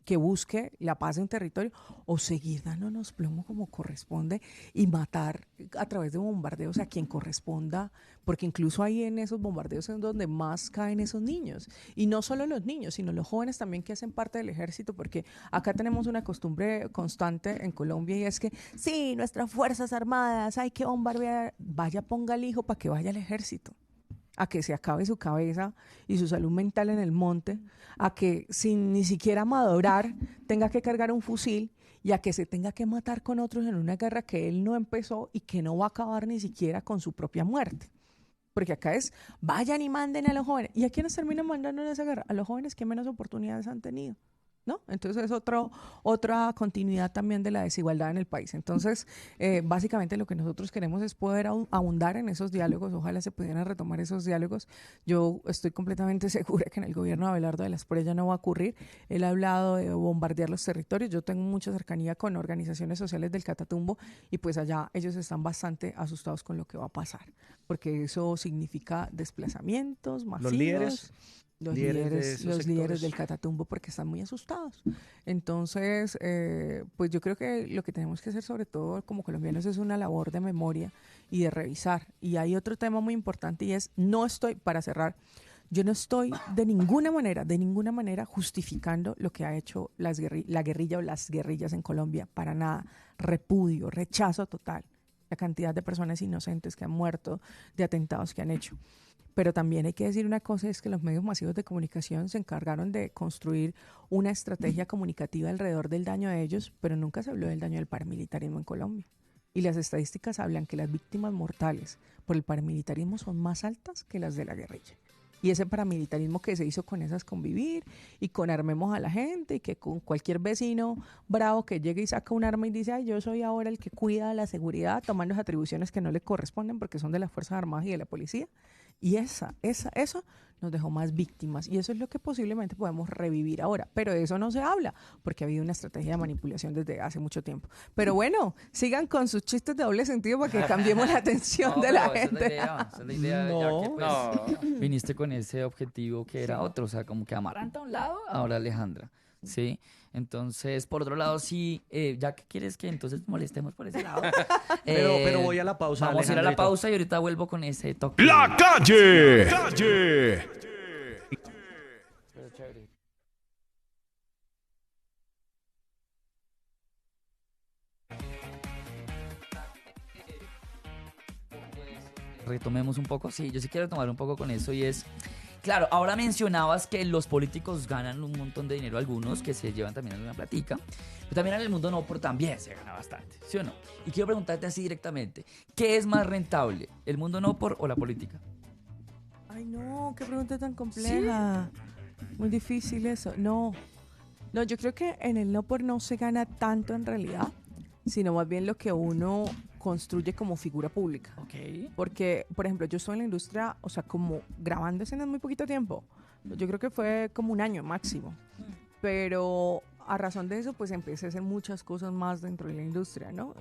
que busque la paz de un territorio o seguir dándonos plomo como corresponde y matar a través de bombardeos a quien corresponda, porque incluso ahí en esos bombardeos es donde más caen esos niños. Y no solo los niños, sino los jóvenes también que hacen parte del ejército, porque acá tenemos una costumbre constante en Colombia y es que sí, nuestras fuerzas armadas hay que bombardear, vaya ponga al hijo para que vaya al ejército, a que se acabe su cabeza y su salud mental en el monte, a que sin ni siquiera madurar tenga que cargar un fusil y a que se tenga que matar con otros en una guerra que él no empezó y que no va a acabar ni siquiera con su propia muerte. Porque acá es, vayan y manden a los jóvenes. ¿Y a quiénes terminan mandando en esa guerra? A los jóvenes que menos oportunidades han tenido, ¿no? Entonces es otra continuidad también de la desigualdad en el país. Entonces, básicamente lo que nosotros queremos es poder abundar en esos diálogos. Ojalá se pudieran retomar esos diálogos. Yo estoy completamente segura que en el gobierno de Abelardo de la Espriella no va a ocurrir. Él ha hablado de bombardear los territorios. Yo tengo mucha cercanía con organizaciones sociales del Catatumbo y pues allá ellos están bastante asustados con lo que va a pasar, porque eso significa desplazamientos masivos. Los líderes del Catatumbo, porque están muy asustados. Entonces, pues yo creo que lo que tenemos que hacer sobre todo como colombianos es una labor de memoria y de revisar. Y hay otro tema muy importante y es, para cerrar, yo no estoy de ninguna manera justificando lo que ha hecho la guerrilla o las guerrillas en Colombia, para nada. Repudio, rechazo total la cantidad de personas inocentes que han muerto, de atentados que han hecho. Pero también hay que decir una cosa, es que los medios masivos de comunicación se encargaron de construir una estrategia comunicativa alrededor del daño de ellos, pero nunca se habló del daño del paramilitarismo en Colombia. Y las estadísticas hablan que las víctimas mortales por el paramilitarismo son más altas que las de la guerrilla. Y ese paramilitarismo que se hizo con esas convivir y con armemos a la gente y que con cualquier vecino bravo que llegue y saca un arma y dice, ay, yo soy ahora el que cuida la seguridad, tomando las atribuciones que no le corresponden porque son de las Fuerzas Armadas y de la policía. Y eso nos dejó más víctimas y eso es lo que posiblemente podemos revivir ahora, pero de eso no se habla porque ha habido una estrategia de manipulación desde hace mucho tiempo. Pero bueno, sigan con sus chistes de doble sentido para que cambiemos la atención de la gente. Esa es la idea, ya que pues, viniste con ese objetivo que era otro, o sea, como que Amaranta a un lado, ahora Alejandra. Sí, entonces, por otro lado, sí, ya que quieres que entonces molestemos por ese lado. Pero voy a la pausa. Vamos a ir a la pausa y ahorita vuelvo con ese toque. ¡La calle! Pero chévere. Retomemos un poco, sí, yo sí quiero tomar un poco con eso y es... Claro, ahora mencionabas que los políticos ganan un montón de dinero, algunos que se llevan también alguna platica, pero también en el mundo no por también se gana bastante, ¿sí o no? Y quiero preguntarte así directamente, ¿qué es más rentable, el mundo no por o la política? Ay, no, qué pregunta tan compleja. ¿Sí? Muy difícil eso. No, yo creo que en el no por no se gana tanto en realidad, sino más bien lo que uno construye como figura pública. Okay. Porque, por ejemplo, yo estoy en la industria, o sea, como grabando escenas muy poquito tiempo. Yo creo que fue como un año máximo. Pero a razón de eso, pues empecé a hacer muchas cosas más dentro de la industria, ¿no?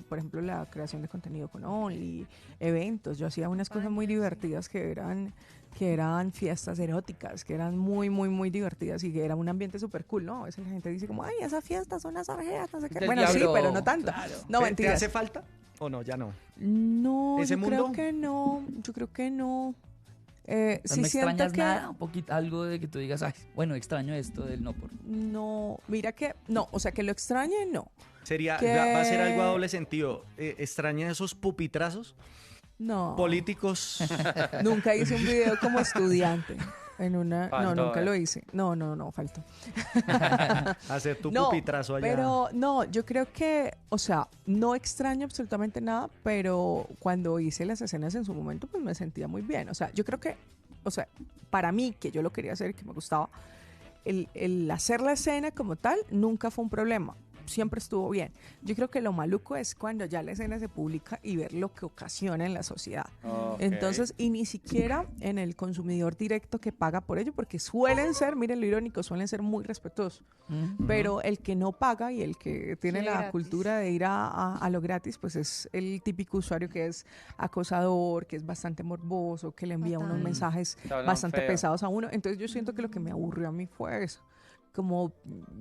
Por ejemplo, la creación de contenido con Only, eventos. Yo hacía unas cosas muy divertidas que eran fiestas eróticas, que eran muy, muy, muy divertidas y que era un ambiente súper cool, ¿no? A veces la gente dice como, ay, esas fiestas son las orgías, no sé qué. Bueno, sí, pero no tanto. Claro. No, mentiras. ¿Te hace falta o no? Ya no. No, ¿Ese mundo? Creo que no. Yo creo que no. Si ¿No extrañas nada? Un poquito, algo de que tú digas, ay, bueno, extraño esto del no por. No, mira que, no, o sea, que lo extrañe, no. Va a ser algo a doble sentido. ¿Extraña esos pupitrazos? No. Políticos. Nunca hice un video como estudiante. No, nunca lo hice. No, faltó. Hacer tu pupitrazo allá. Pero no, yo creo que, o sea, no extraño absolutamente nada, pero cuando hice las escenas en su momento, pues me sentía muy bien. O sea, yo creo que, o sea, para mí, que yo lo quería hacer y que me gustaba, el hacer la escena como tal nunca fue un problema. Siempre estuvo bien. Yo creo que lo maluco es cuando ya la escena se publica y ver lo que ocasiona en la sociedad. Okay. Entonces, y ni siquiera en el consumidor directo que paga por ello, porque suelen ser, miren lo irónico, suelen ser muy respetuosos. Pero el que no paga y el que tiene la gratis. Cultura de ir a lo gratis, pues es el típico usuario que es acosador, que es bastante morboso, que le envía unos mensajes bastante pesados a uno. Entonces yo siento que lo que me aburrió a mí fue eso. Como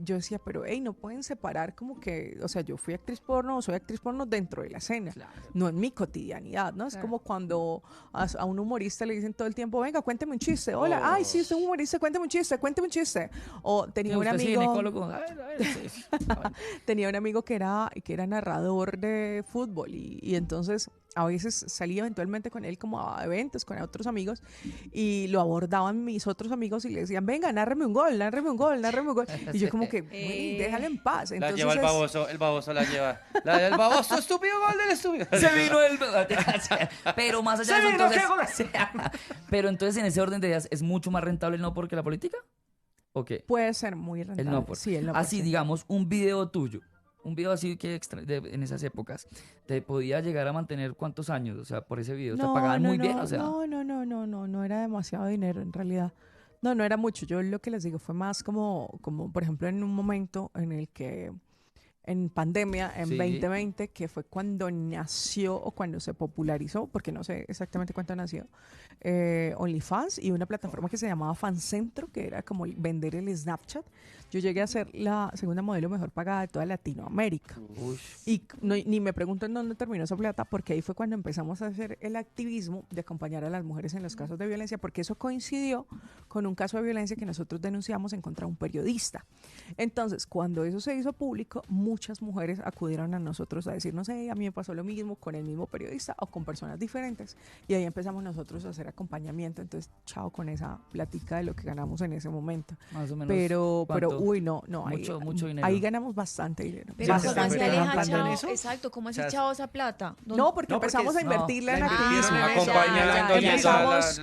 yo decía, pero no pueden separar como que, o sea, yo fui actriz porno o soy actriz porno dentro de la escena, claro. No en mi cotidianidad, ¿no? Claro. Es como cuando a un humorista le dicen todo el tiempo, venga, cuénteme un chiste, hola, ay, sí, soy un humorista, cuénteme un chiste. O tenía un amigo... tenía un amigo que era narrador de fútbol y entonces a veces salía eventualmente con él como a eventos con otros amigos y lo abordaban mis otros amigos y le decían, venga, nárreme un gol. Y yo como que, déjale en paz. Entonces, la lleva el baboso la lleva. El baboso, estúpido gol del estúpido. Se vino el... Pero más allá de eso, entonces... Pero entonces en ese orden de ideas, ¿es mucho más rentable el no por que la política? ¿O qué? Puede ser muy rentable. El no por. Sí, el no por. Así, digamos, un video tuyo. Un video así que en esas épocas te podía llegar a mantener ¿cuántos años? O sea, por ese video te pagaban muy bien, o sea. No era demasiado dinero en realidad. No era mucho. Yo lo que les digo fue más como por ejemplo en un momento en el que en pandemia, en 2020, que fue cuando nació o cuando se popularizó, porque no sé exactamente cuánto nació, OnlyFans y una plataforma que se llamaba Fancentro, que era como vender el Snapchat. Yo llegué a ser la segunda modelo mejor pagada de toda Latinoamérica. Y ni me pregunto en dónde terminó esa plata, porque ahí fue cuando empezamos a hacer el activismo de acompañar a las mujeres en los casos de violencia, porque eso coincidió con un caso de violencia que nosotros denunciamos en contra de un periodista. Entonces, cuando eso se hizo público, muchas mujeres acudieron a nosotros a decirnos, a mí me pasó lo mismo con el mismo periodista o con personas diferentes. Y ahí empezamos nosotros a hacer acompañamiento. Entonces, chao con esa plática de lo que ganamos en ese momento. Más o menos. Pero mucho dinero. Ahí ganamos bastante dinero. Pero ¿cómo así aleja, chao? Exacto, ¿cómo así chao esa plata? No, porque empezamos a invertirla en activismo.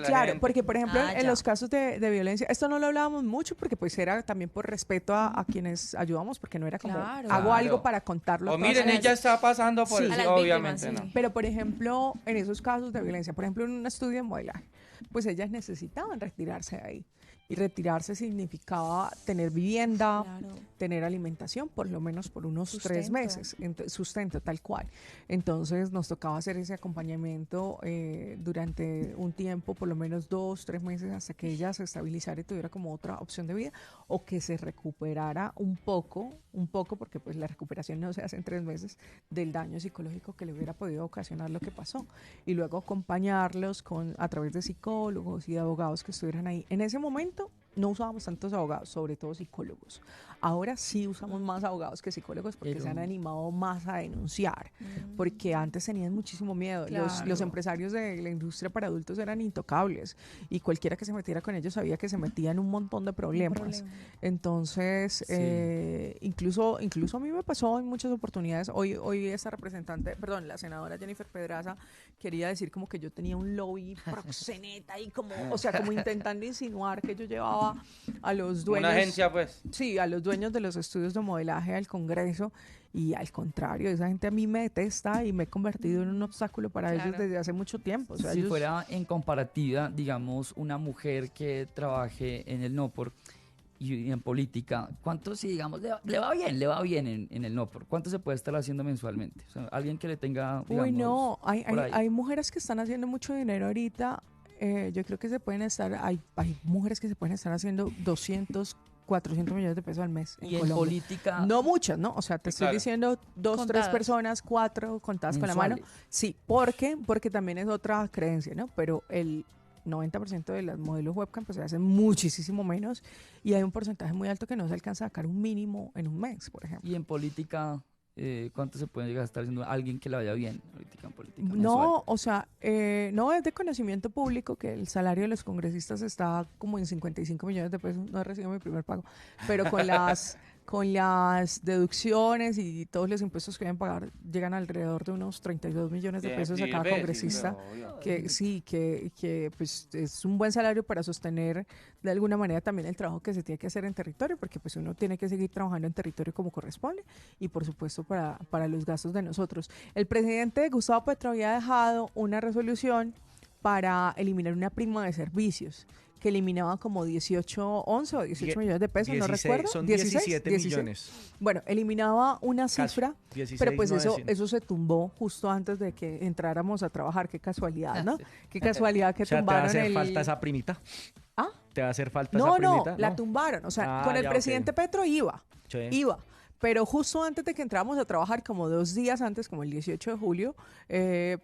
Claro, porque por ejemplo en los casos de violencia, esto no lo hablábamos mucho porque pues era también por respeto a quienes ayudamos, porque no era como hago algo para contarlo. O miren, ella está pasando por eso, obviamente. No. Pero por ejemplo, en esos casos de violencia, por ejemplo en un estudio de modelaje, pues ellas necesitaban retirarse de ahí. Y retirarse significaba tener vivienda, tener alimentación, por lo menos por unos 3 meses, sustento tal cual. Entonces nos tocaba hacer ese acompañamiento durante un tiempo, por lo menos 2-3 meses, hasta que ella se estabilizara y tuviera como otra opción de vida, o que se recuperara un poco, porque pues la recuperación no se hace en 3 meses, del daño psicológico que le hubiera podido ocasionar lo que pasó. Y luego acompañarlos a través de psicólogos y de abogados que estuvieran ahí. En ese momento no usábamos tantos abogados, sobre todo psicólogos. Ahora sí usamos más abogados que psicólogos porque se han animado más a denunciar, porque antes tenían muchísimo miedo. Claro. Los empresarios de la industria para adultos eran intocables y cualquiera que se metiera con ellos sabía que se metía en un montón de problemas. Entonces, incluso a mí me pasó en muchas oportunidades. Hoy esta la senadora Jennifer Pedraza quería decir como que yo tenía un lobby proxeneta y como intentando insinuar que yo llevaba a los dueños. Una agencia, pues. Sí, a los dueños de los estudios de modelaje al Congreso, y al contrario, esa gente a mí me detesta y me he convertido en un obstáculo para ellos desde hace mucho tiempo. O sea, si fuera en comparativa, digamos, una mujer que trabaje en el NOPOR y en política, ¿cuánto, si digamos, le va bien en el NOPOR? ¿Cuánto se puede estar haciendo mensualmente? O sea, alguien que le tenga, digamos, uy, no, hay mujeres que están haciendo mucho dinero ahorita. Yo creo que hay mujeres que se pueden estar haciendo 200, 400 millones de pesos al mes en Colombia. Política. No muchas, ¿no? O sea, te estoy diciendo 2, 3 personas, 4 contadas con la mano. Sí, porque también es otra creencia, ¿no? Pero el 90% de las modelos webcam pues se hacen muchísimo menos y hay un porcentaje muy alto que no se alcanza a sacar un mínimo en un mes, por ejemplo. Y en política, ¿cuánto se puede llegar a estar haciendo alguien que le vaya bien ahorita en política? No, o sea, no es de conocimiento público que el salario de los congresistas está como en 55 millones de pesos. No he recibido mi primer pago, pero con las deducciones y todos los impuestos que deben pagar, llegan alrededor de unos 32 millones de pesos a cada congresista, que pues es un buen salario para sostener de alguna manera también el trabajo que se tiene que hacer en territorio, porque pues uno tiene que seguir trabajando en territorio como corresponde y por supuesto para los gastos de nosotros. El presidente Gustavo Petro había dejado una resolución para eliminar una prima de servicios que eliminaba como 11 o 18 millones de pesos, 16, no recuerdo. Son 17 millones. Bueno, eliminaba una cifra, 16, pero pues eso se tumbó justo antes de que entráramos a trabajar. Qué casualidad, ¿no? Qué casualidad que tumbaron. ¿Te va a hacer falta esa primita? ¿Ah? ¿Te va a hacer falta esa primita? No, la tumbaron. O sea, con el presidente Petro iba. Pero justo antes de que entráramos a trabajar, como 2 días antes, como el 18 de julio,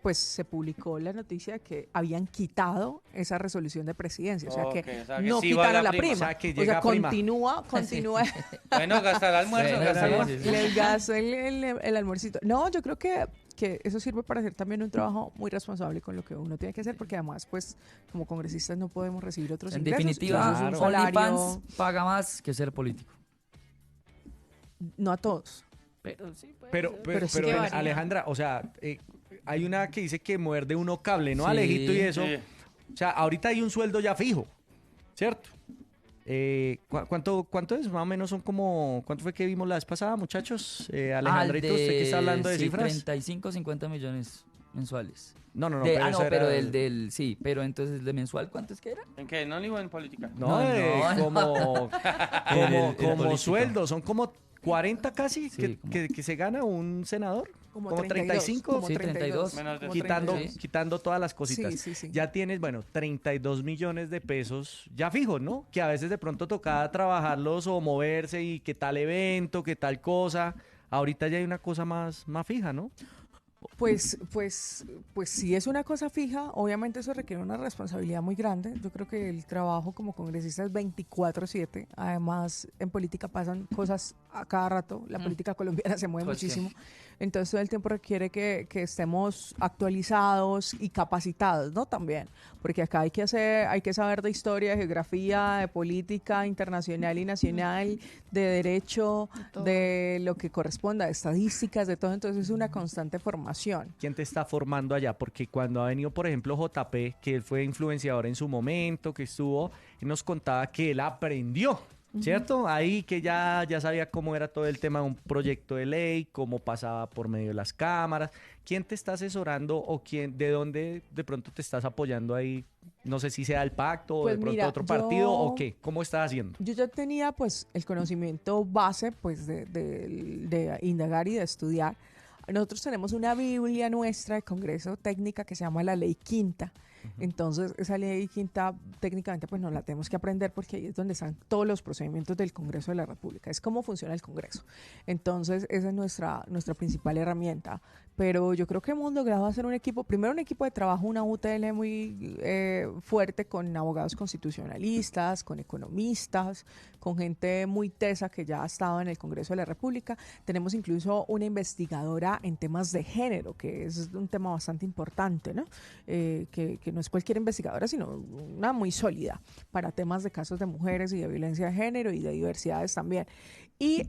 pues se publicó la noticia de que habían quitado esa resolución de presidencia. O sea que no quitaron la prima. O sea que llega continúa. Bueno, gasta el almuerzo. Les gasto el almuercito. No, yo creo que eso sirve para hacer también un trabajo muy responsable con lo que uno tiene que hacer, porque además, pues, como congresistas no podemos recibir otros ingresos. En definitiva, OnlyFans paga más que ser político. No a todos. Pero Alejandra, o sea, hay una que dice que muerde uno cable, ¿no? Sí. Alejito y eso. Sí. O sea, ahorita hay un sueldo ya fijo, ¿cierto? ¿Cuánto es? Más o menos son como... ¿Cuánto fue que vimos la vez pasada, muchachos? Alejandrito, usted que está hablando de cifras. 35, 50 millones mensuales. No, pero sí, pero entonces el de mensual, ¿cuánto es que era? ¿En qué? ¿No digo en política? Como sueldo, son como 40 casi que se gana un senador. Como 35, como 32. Quitando todas las cositas. Sí. Ya tienes, 32 millones de pesos ya fijos, ¿no? Que a veces de pronto tocaba trabajarlos o moverse y qué tal evento, qué tal cosa. Ahorita ya hay una cosa más fija, ¿no? Pues si es una cosa fija, obviamente eso requiere una responsabilidad muy grande. Yo creo que el trabajo como congresista es 24/7. Además, en política pasan cosas a cada rato. La política colombiana se mueve muchísimo. Entonces, todo el tiempo requiere que estemos actualizados y capacitados, ¿no? También, porque acá hay que saber de historia, de geografía, de política internacional y nacional, de derecho, de lo que corresponda, de estadísticas, de todo. Entonces, es una constante formación. ¿Quién te está formando allá? Porque cuando ha venido, por ejemplo, JP, que él fue influenciador en su momento, que estuvo, y nos contaba que él aprendió, ¿cierto? Ahí que ya sabía cómo era todo el tema de un proyecto de ley, cómo pasaba por medio de las cámaras. ¿Quién te está asesorando o de dónde de pronto te estás apoyando ahí? No sé si sea el pacto o de pronto otro partido o qué. ¿Cómo estás haciendo? Yo ya tenía pues el conocimiento base pues de indagar y de estudiar. Nosotros tenemos una Biblia nuestra de Congreso técnica que se llama la Ley Quinta, Entonces, esa ley quinta, técnicamente, pues no la tenemos que aprender porque ahí es donde están todos los procedimientos del Congreso de la República. Es cómo funciona el Congreso. Entonces, esa es nuestra principal herramienta. Pero yo creo que hemos logrado hacer un equipo de trabajo, una UTL muy fuerte con abogados constitucionalistas, con economistas, con gente muy tesa que ya ha estado en el Congreso de la República. Tenemos incluso una investigadora en temas de género, que es un tema bastante importante, ¿no? Que no es cualquier investigadora, sino una muy sólida para temas de casos de mujeres y de violencia de género y de diversidades también. Y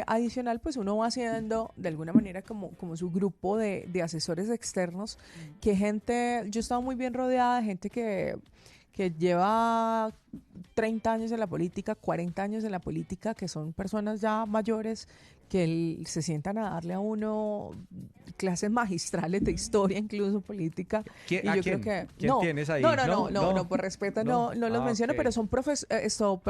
adicional, pues uno va haciendo de alguna manera como su grupo de asesores externos, que gente, yo he estado muy bien rodeada de gente que lleva 30 años en la política, 40 años en la política, que son personas ya mayores que se sientan a darle a uno clases magistrales de historia, incluso política. ¿Quién tienes ahí? No, por respeto no los menciono, okay. Pero son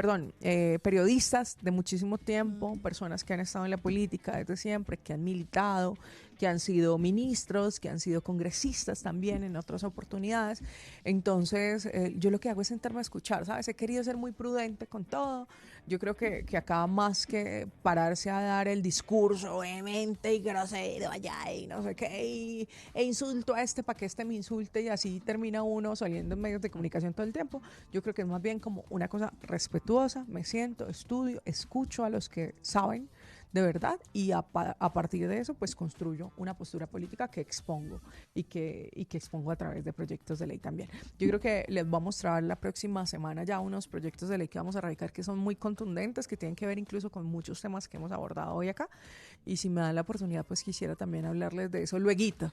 periodistas de muchísimo tiempo, personas que han estado en la política desde siempre, que han militado, que han sido ministros, que han sido congresistas también en otras oportunidades. Entonces, yo lo que hago es sentarme a escuchar, ¿sabes? He querido ser muy prudente con todo. Yo creo que acá más que pararse a dar el discurso vehemente y grosero allá y no sé qué, e insulto a este para que este me insulte y así termina uno saliendo en medios de comunicación todo el tiempo. Yo creo que es más bien como una cosa respetuosa, me siento, estudio, escucho a los que saben de verdad y a partir de eso pues construyo una postura política que expongo y que expongo a través de proyectos de ley también. Yo creo que les voy a mostrar la próxima semana ya unos proyectos de ley que vamos a radicar que son muy contundentes, que tienen que ver incluso con muchos temas que hemos abordado hoy acá, y si me dan la oportunidad pues quisiera también hablarles de eso lueguito.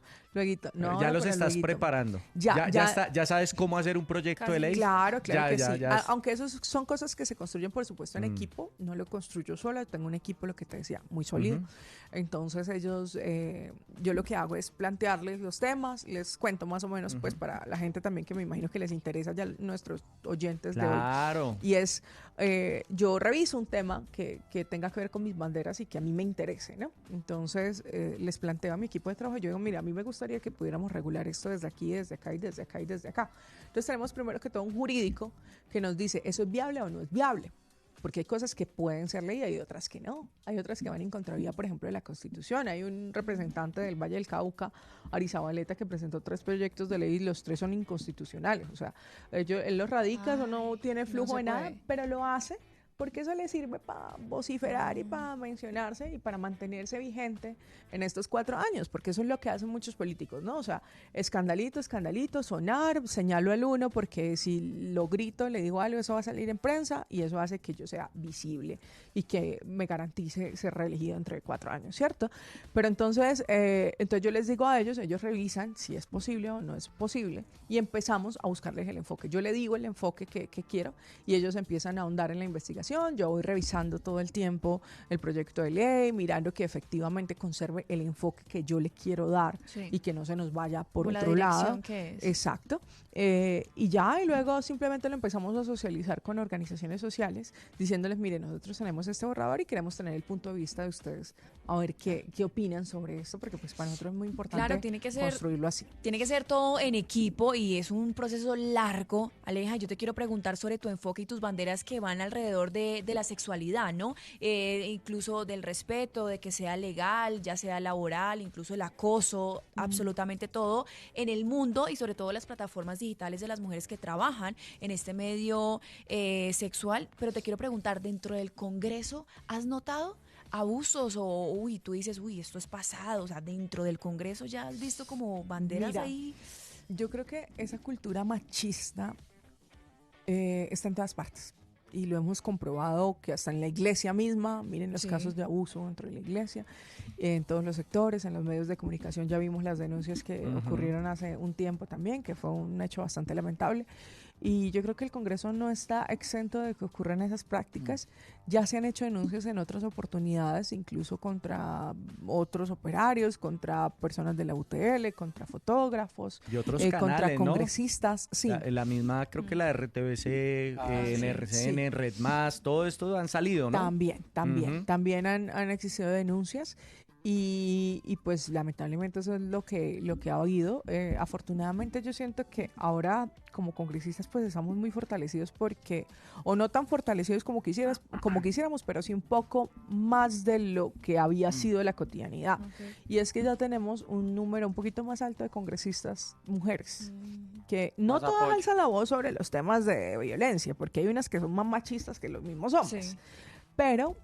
No, ya los estás preparando. Ya sabes cómo hacer un proyecto de ley. Claro que sí. Aunque esos son cosas que se construyen por supuesto en equipo, no lo construyo sola, tengo un equipo, lo que te decía, muy sólido. Entonces ellos, yo lo que hago es plantearles los temas, les cuento más o menos pues para la gente también que me imagino que les interesa ya nuestros oyentes de hoy. Y es, yo reviso un tema que tenga que ver con mis banderas y que a mí me interese, ¿no? Entonces les planteo a mi equipo de trabajo, yo digo, mira, a mí me gustaría que pudiéramos regular esto desde aquí, desde acá y desde acá y desde acá. Entonces tenemos primero que todo un jurídico que nos dice, ¿eso es viable o no es viable? Porque hay cosas que pueden ser ley y hay otras que no. Hay otras que van en contravía, por ejemplo, de la Constitución. Hay un representante del Valle del Cauca, Arizabaleta, que presentó 3 proyectos de ley y los 3 son inconstitucionales. O sea, él los radica, eso no tiene flujo de nada, pero lo hace porque eso le sirve para vociferar y para mencionarse y para mantenerse vigente en estos 4 años, porque eso es lo que hacen muchos políticos, ¿no? O sea, escandalito, sonar, señalo al uno porque si lo grito, le digo algo, eso va a salir en prensa y eso hace que yo sea visible y que me garantice ser reelegido entre 4 años, ¿cierto? Pero entonces yo les digo a ellos revisan si es posible o no es posible y empezamos a buscarles el enfoque. Yo le digo el enfoque que quiero y ellos empiezan a ahondar en la investigación. Yo voy revisando todo el tiempo el proyecto de ley, mirando que efectivamente conserve el enfoque que yo le quiero dar y que no se nos vaya por otro lado. Que es. Exacto. Y luego simplemente lo empezamos a socializar con organizaciones sociales, diciéndoles, mire, nosotros tenemos este borrador y queremos tener el punto de vista de ustedes, a ver qué opinan sobre esto, porque pues para nosotros es muy importante construirlo así. Tiene que ser todo en equipo y es un proceso largo. Aleja, yo te quiero preguntar sobre tu enfoque y tus banderas que van alrededor de la sexualidad, ¿no? Incluso del respeto, de que sea legal, ya sea laboral, incluso el acoso, absolutamente todo en el mundo y sobre todo las plataformas digitales de las mujeres que trabajan en este medio sexual. Pero te quiero preguntar, dentro del Congreso, ¿has notado abusos o, tú dices, esto es pasado? O sea, dentro del Congreso ya has visto como banderas ahí. Yo creo que esa cultura machista está en todas partes. Y lo hemos comprobado que hasta en la iglesia misma, miren los casos de abuso dentro de la iglesia, en todos los sectores, en los medios de comunicación ya vimos las denuncias que ocurrieron hace un tiempo también, que fue un hecho bastante lamentable. Y yo creo que el Congreso no está exento de que ocurran esas prácticas. Ya se han hecho denuncias en otras oportunidades, incluso contra otros operarios, contra personas de la UTL, contra fotógrafos, y otros canales, contra congresistas. ¿No? Sí. La misma, creo que la de RTBC, NRCN, Red Más, todo esto han salido, ¿no? También han existido denuncias. Y pues lamentablemente eso es lo que ha habido. Afortunadamente yo siento que ahora como congresistas pues estamos muy fortalecidos porque, o no tan fortalecidos como quisiéramos, pero sí un poco más de lo que había sido la cotidianidad. Okay. Y es que ya tenemos un número un poquito más alto de congresistas mujeres, que no todas alzan la voz sobre los temas de violencia, porque hay unas que son más machistas que los mismos hombres. Sí. Pero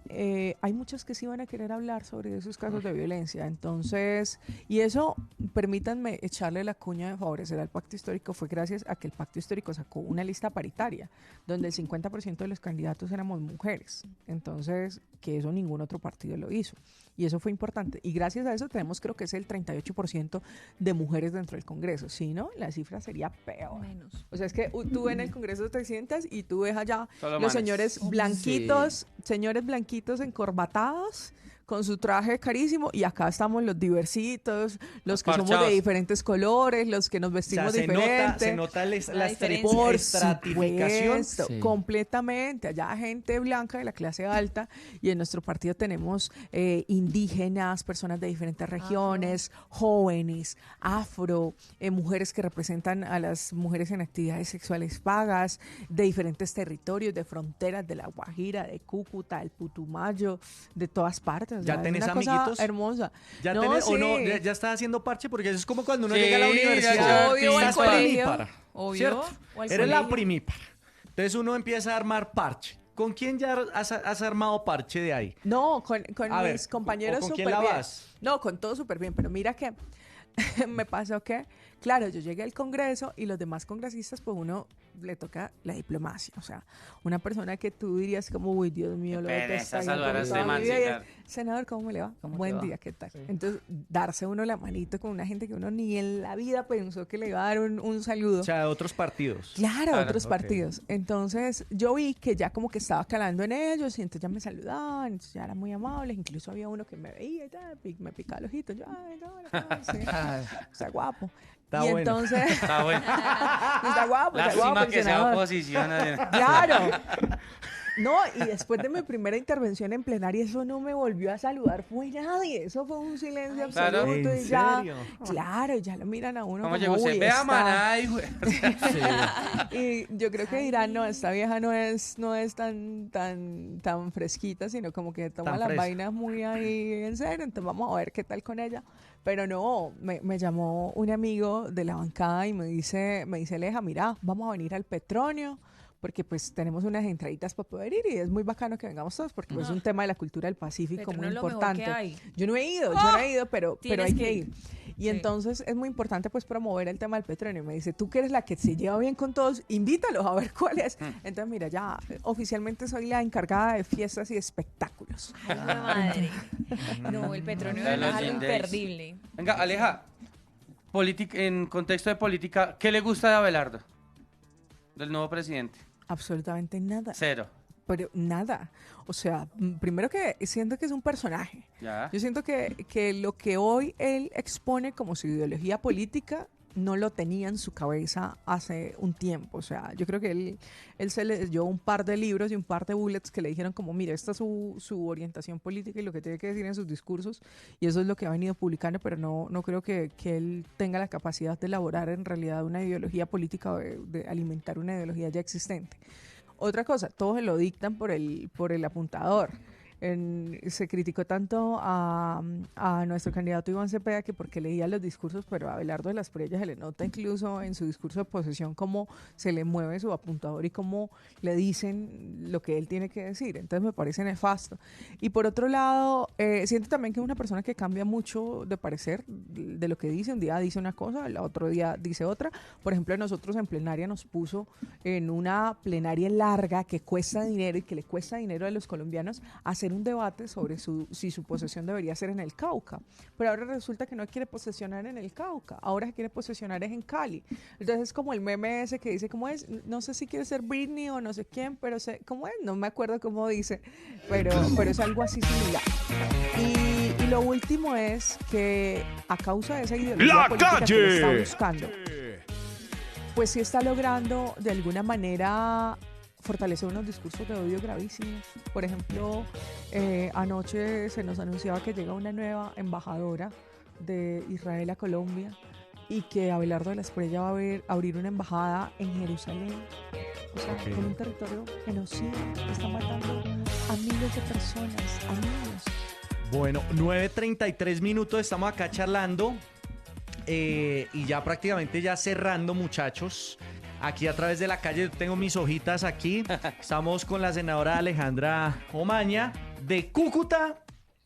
hay muchas que sí van a querer hablar sobre esos casos de violencia. Entonces, y eso, permítanme echarle la cuña de favorecer al Pacto Histórico, fue gracias a que el Pacto Histórico sacó una lista paritaria, donde el 50% de los candidatos éramos mujeres. Entonces, que eso ningún otro partido lo hizo. Y eso fue importante. Y gracias a eso tenemos, creo que es el 38% de mujeres dentro del Congreso. Si no, la cifra sería peor. Menos. O sea, es que tú en el Congreso te sientas y tú ves allá los señores blanquitos, señores blanquitos encorbatados, con su traje carísimo, y acá estamos los diversitos, los que somos de diferentes colores, los que nos vestimos diferentes. Se nota la estratificación. Sí. Completamente. Allá gente blanca de la clase alta, y en nuestro partido tenemos indígenas, personas de diferentes regiones, jóvenes, afro, mujeres que representan a las mujeres en actividades sexuales pagas, de diferentes territorios, de fronteras, de La Guajira, de Cúcuta, el Putumayo, de todas partes. ¿Ya tenés amiguitos? Hermosa. ¿Ya tenés, sí. O no? ¿Ya estás haciendo parche? Porque eso es como cuando uno llega a la universidad. Obvio, al colegio. Obvio. Eres la primípara. Entonces uno empieza a armar parche. ¿Con quién ya has armado parche de ahí? No, con mis compañeros súper bien. ¿Con quién la vas? No, con todo súper bien. Pero mira que me pasó que, claro, yo llegué al Congreso y los demás congresistas, pues uno le toca la diplomacia. O sea, una persona que tú dirías como, uy, Dios mío, lo detesta. Senador, ¿cómo me le va? Buen día, ¿qué tal? Sí. Entonces, darse uno la manito con una gente que uno ni en la vida pensó que le iba a dar un saludo. O sea, de otros partidos. Claro, otros partidos. Entonces, yo vi que ya como que estaba calando en ellos, y entonces ya me saludaban, entonces ya eran muy amables. Incluso había uno que me veía y tal, me picaba el ojito. Yo, sí. O sea, guapo. Está y bueno. Entonces, está bueno. Está guapo. Lástima que sea oposición. Claro. No, y después de mi primera intervención en plenaria, eso no me volvió a saludar, fue nadie. Eso fue un silencio absoluto. ¿En y ya, serio? Claro, ya lo miran a uno. ¿Cómo llegó usted? Vea, maná, Y yo creo que dirán, no, esta vieja no es tan fresquita, sino como que toma las vainas muy ahí en serio. Entonces vamos a ver qué tal con ella. Pero no, me llamó un amigo de la bancada y me dice, Aleja, mira, vamos a venir al Petronio, porque pues tenemos unas entraditas para poder ir, y es muy bacano que vengamos todos, porque pues, es un tema de la cultura del Pacífico muy importante. Yo no he ido, pero hay que ir. Y entonces es muy importante pues promover el tema del Petronio. Me dice, tú que eres la que se lleva bien con todos, invítalos a ver cuál es. Entonces mira, ya oficialmente soy la encargada de fiestas y espectáculos. Ay, madre. No, el Petronio es algo imperdible. Venga, Aleja, en contexto de política, ¿qué le gusta de Abelardo? Del nuevo presidente. Absolutamente nada. Cero. Pero nada. O sea, primero que siento que es un personaje. ¿Ya? Yo siento que lo que hoy él expone como su ideología política no lo tenía en su cabeza hace un tiempo. O sea, yo creo que él se leyó un par de libros y un par de bullets que le dijeron como, mira, esta es su orientación política y lo que tiene que decir en sus discursos, y eso es lo que ha venido publicando, pero no creo que él tenga la capacidad de elaborar en realidad una ideología política o de alimentar una ideología ya existente. Otra cosa, todos se lo dictan por el apuntador. Se criticó tanto a nuestro candidato Iván Cepeda que porque leía los discursos, pero a Abelardo de las Prellas se le nota incluso en su discurso de posesión cómo se le mueve su apuntador y cómo le dicen lo que él tiene que decir. Entonces me parece nefasto. Y por otro lado, siento también que es una persona que cambia mucho de parecer de lo que dice. Un día dice una cosa, el otro día dice otra. Por ejemplo, nosotros en plenaria nos puso en una plenaria larga que cuesta dinero y que le cuesta dinero a los colombianos hacer un debate sobre si su posesión debería ser en el Cauca, pero ahora resulta que no quiere posesionar en el Cauca, ahora se quiere posesionar es en Cali. Entonces es como el meme ese que dice, ¿cómo es? No sé si quiere ser Britney o no sé quién, pero ¿cómo es? No me acuerdo cómo dice, pero es algo así similar. Y lo último es que a causa de esa ideología política que le está buscando, pues sí está logrando de alguna manera fortalece unos discursos de odio gravísimos. Por ejemplo, anoche se nos anunciaba que llega una nueva embajadora de Israel a Colombia y que Abelardo de la Espriella va a abrir una embajada en Jerusalén. O sea, con un territorio genocida, que está matando a miles de personas, a niños. Bueno, 9:33 minutos, estamos acá charlando y ya prácticamente ya cerrando, muchachos. Aquí a través de la calle, tengo mis hojitas aquí. Estamos con la senadora Alejandra Omaña de Cúcuta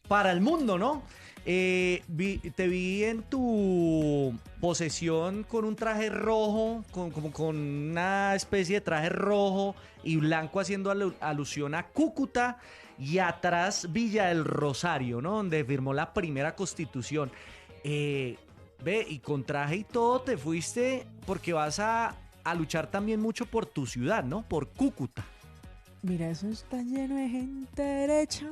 para el mundo, ¿no? Te vi en tu posesión con un traje rojo, como con una especie de traje rojo y blanco haciendo alusión a Cúcuta, y atrás Villa del Rosario, ¿no? Donde firmó la primera constitución. Ve, y con traje y todo te fuiste porque vas a luchar también mucho por tu ciudad, ¿no? Por Cúcuta. Mira, eso está lleno de gente derecha.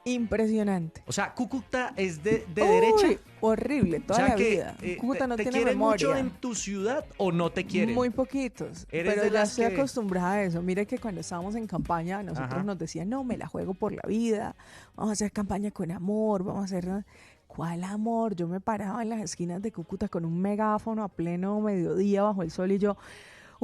Impresionante. O sea, Cúcuta es de derecha. Horrible, toda la vida. Cúcuta no tiene memoria. ¿Te quieren mucho en tu ciudad o no te quieren? Muy poquitos. Pero ya estoy acostumbrada a eso. Mire que cuando estábamos en campaña, nosotros nos decían, no, me la juego por la vida. Vamos a hacer campaña con amor. Vamos a hacer... ¿Cuál amor? Yo me paraba en las esquinas de Cúcuta con un megáfono a pleno mediodía bajo el sol y yo...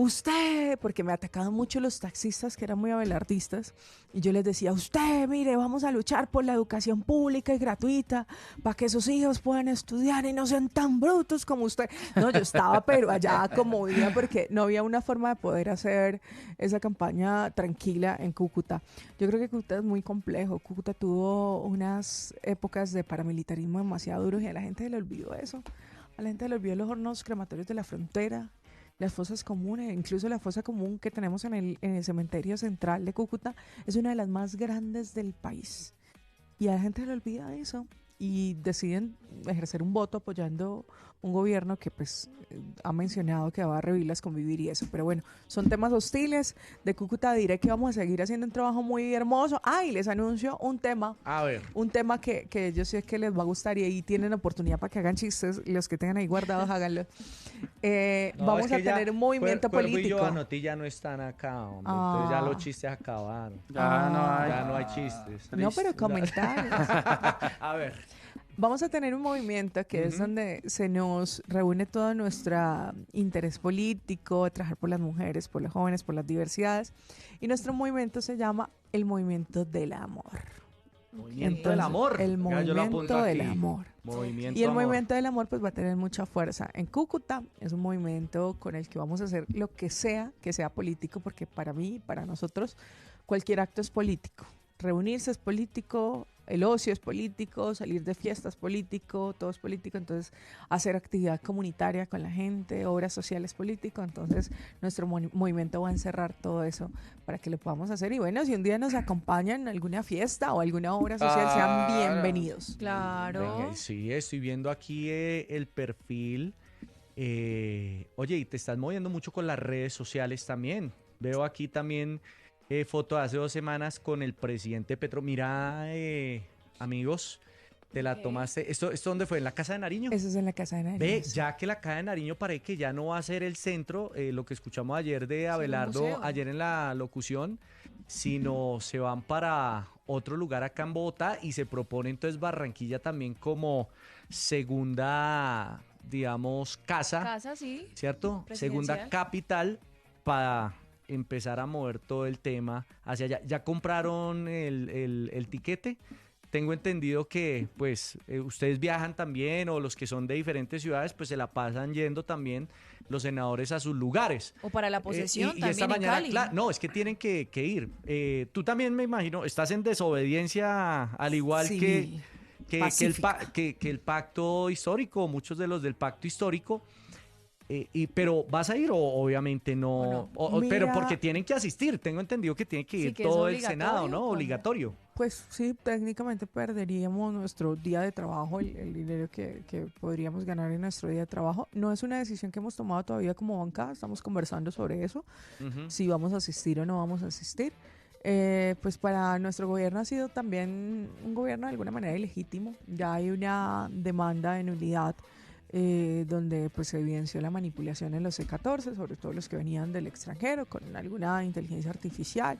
Usted, porque me atacaban mucho los taxistas que eran muy abelardistas, y yo les decía, usted, mire, vamos a luchar por la educación pública y gratuita para que sus hijos puedan estudiar y no sean tan brutos como usted. No, yo estaba pero allá conmovida porque no había una forma de poder hacer esa campaña tranquila en Cúcuta. Yo creo que Cúcuta es muy complejo. Cúcuta tuvo unas épocas de paramilitarismo demasiado duros y a la gente se le olvidó eso. A la gente se le olvidó los hornos crematorios de la frontera, las fosas comunes, incluso la fosa común que tenemos en el cementerio central de Cúcuta es una de las más grandes del país. Y a la gente le olvida eso y deciden ejercer un voto apoyando un gobierno que pues ha mencionado que va a revivir las convivir y eso. Pero bueno, son temas hostiles. De Cúcuta diré que vamos a seguir haciendo un trabajo muy hermoso. Y les anuncio un tema. A ver. Un tema que yo sé que les va a gustar y ahí tienen oportunidad para que hagan chistes. Los que tengan ahí guardados, háganlo. Vamos a tener un movimiento político. Y yo Anotti ya no están acá, hombre. Entonces ya los chistes acabaron. Ya no hay chistes. No, pero comentarios. A ver. Vamos a tener un movimiento que es donde se nos reúne todo nuestro interés político, trabajar por las mujeres, por los jóvenes, por las diversidades. Y nuestro movimiento se llama el Movimiento del Amor. Movimiento del Amor. El Movimiento del Amor. Movimiento y el Movimiento del Amor pues va a tener mucha fuerza. En Cúcuta es un movimiento con el que vamos a hacer lo que sea político, porque para mí, para nosotros, cualquier acto es político. Reunirse es político, el ocio es político, salir de fiesta es político, todo es político. Entonces, hacer actividad comunitaria con la gente, obras sociales político. Entonces, nuestro movimiento va a encerrar todo eso para que lo podamos hacer. Y bueno, si un día nos acompañan en alguna fiesta o alguna obra social, sean bienvenidos. Claro. Venga, sí, estoy viendo aquí el perfil. Oye, y te estás moviendo mucho con las redes sociales también. Veo aquí también... foto de hace 2 semanas con el presidente Petro. Mira, amigos, te la tomaste. ¿Esto dónde fue? ¿En la Casa de Nariño? Eso es en la Casa de Nariño. Ve, ya que la Casa de Nariño parece que ya no va a ser el centro, lo que escuchamos ayer de Abelardo, ayer en la locución, sino se van para otro lugar acá en Bogotá y se propone entonces Barranquilla también como segunda, digamos, casa, sí, ¿cierto? Segunda capital para... empezar a mover todo el tema hacia allá. ¿Ya compraron el tiquete? Tengo entendido que pues ustedes viajan también, o los que son de diferentes ciudades pues se la pasan yendo también los senadores a sus lugares. O para la posesión y también esta mañana, en Cali. no, es que tienen que ir. Tú también, me imagino, estás en desobediencia al igual sí, que el pacto histórico, muchos de los del pacto histórico. Pero ¿vas a ir o obviamente no? Pero porque tienen que asistir. Tengo entendido que tiene que ir todo el Senado, ¿no? Obligatorio. Pues sí, técnicamente perderíamos nuestro día de trabajo, el dinero que podríamos ganar en nuestro día de trabajo. No es una decisión que hemos tomado todavía como bancada, estamos conversando sobre eso, si vamos a asistir o no vamos a asistir. Pues para nuestro gobierno ha sido también un gobierno de alguna manera ilegítimo. Ya hay una demanda de nulidad donde pues se evidenció la manipulación en los C-14, sobre todo los que venían del extranjero, con alguna inteligencia artificial.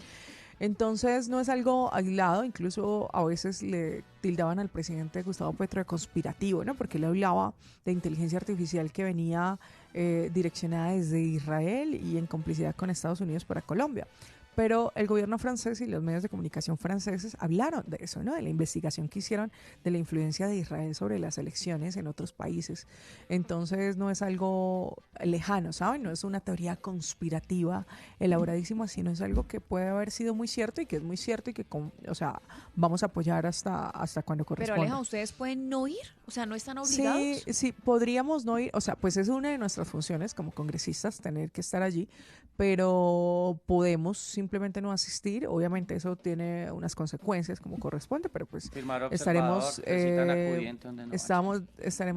Entonces no es algo aislado, incluso a veces le tildaban al presidente Gustavo Petro de conspirativo, ¿no? Porque él hablaba de inteligencia artificial que venía direccionada desde Israel y en complicidad con Estados Unidos para Colombia. Pero el gobierno francés y los medios de comunicación franceses hablaron de eso, ¿no? De la investigación que hicieron de la influencia de Israel sobre las elecciones en otros países. Entonces no es algo lejano, ¿saben? No es una teoría conspirativa elaboradísima, sino es algo que puede haber sido muy cierto y que es muy cierto y que, vamos a apoyar hasta cuando corresponda. Pero Aleja, ¿ustedes pueden no ir? O sea, ¿no están obligados? Sí, podríamos no ir. O sea, pues es una de nuestras funciones como congresistas tener que estar allí, pero podemos simplemente no asistir. Obviamente eso tiene unas consecuencias como corresponde, pero pues estaremos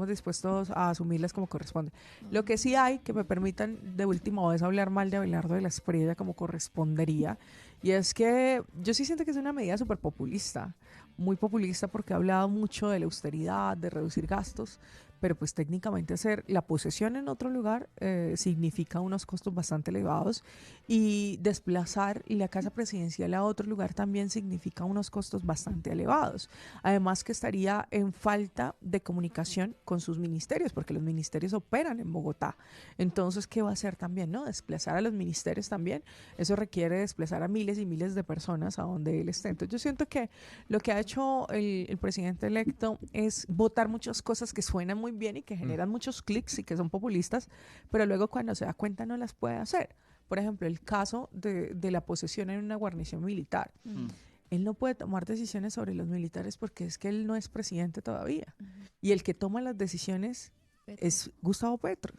dispuestos a asumirlas como corresponde. Lo que sí hay, que me permitan de última vez hablar mal de Abelardo de la Espriella como correspondería, y es que yo sí siento que es una medida súper populista, muy populista, porque ha hablado mucho de la austeridad, de reducir gastos, pero pues técnicamente hacer la posesión en otro lugar significa unos costos bastante elevados, y desplazar la casa presidencial a otro lugar también significa unos costos bastante elevados. Además que estaría en falta de comunicación con sus ministerios, porque los ministerios operan en Bogotá. Entonces, ¿qué va a hacer también, no? Desplazar a los ministerios también. Eso requiere desplazar a miles y miles de personas a donde él esté. Entonces, yo siento que lo que ha hecho el presidente electo es votar muchas cosas que suenan muy bien y que generan muchos clics y que son populistas, pero luego cuando se da cuenta no las puede hacer. Por ejemplo, el caso de la posesión en una guarnición militar. Él no puede tomar decisiones sobre los militares porque es que él no es presidente todavía. Y el que toma las decisiones es Gustavo Petro.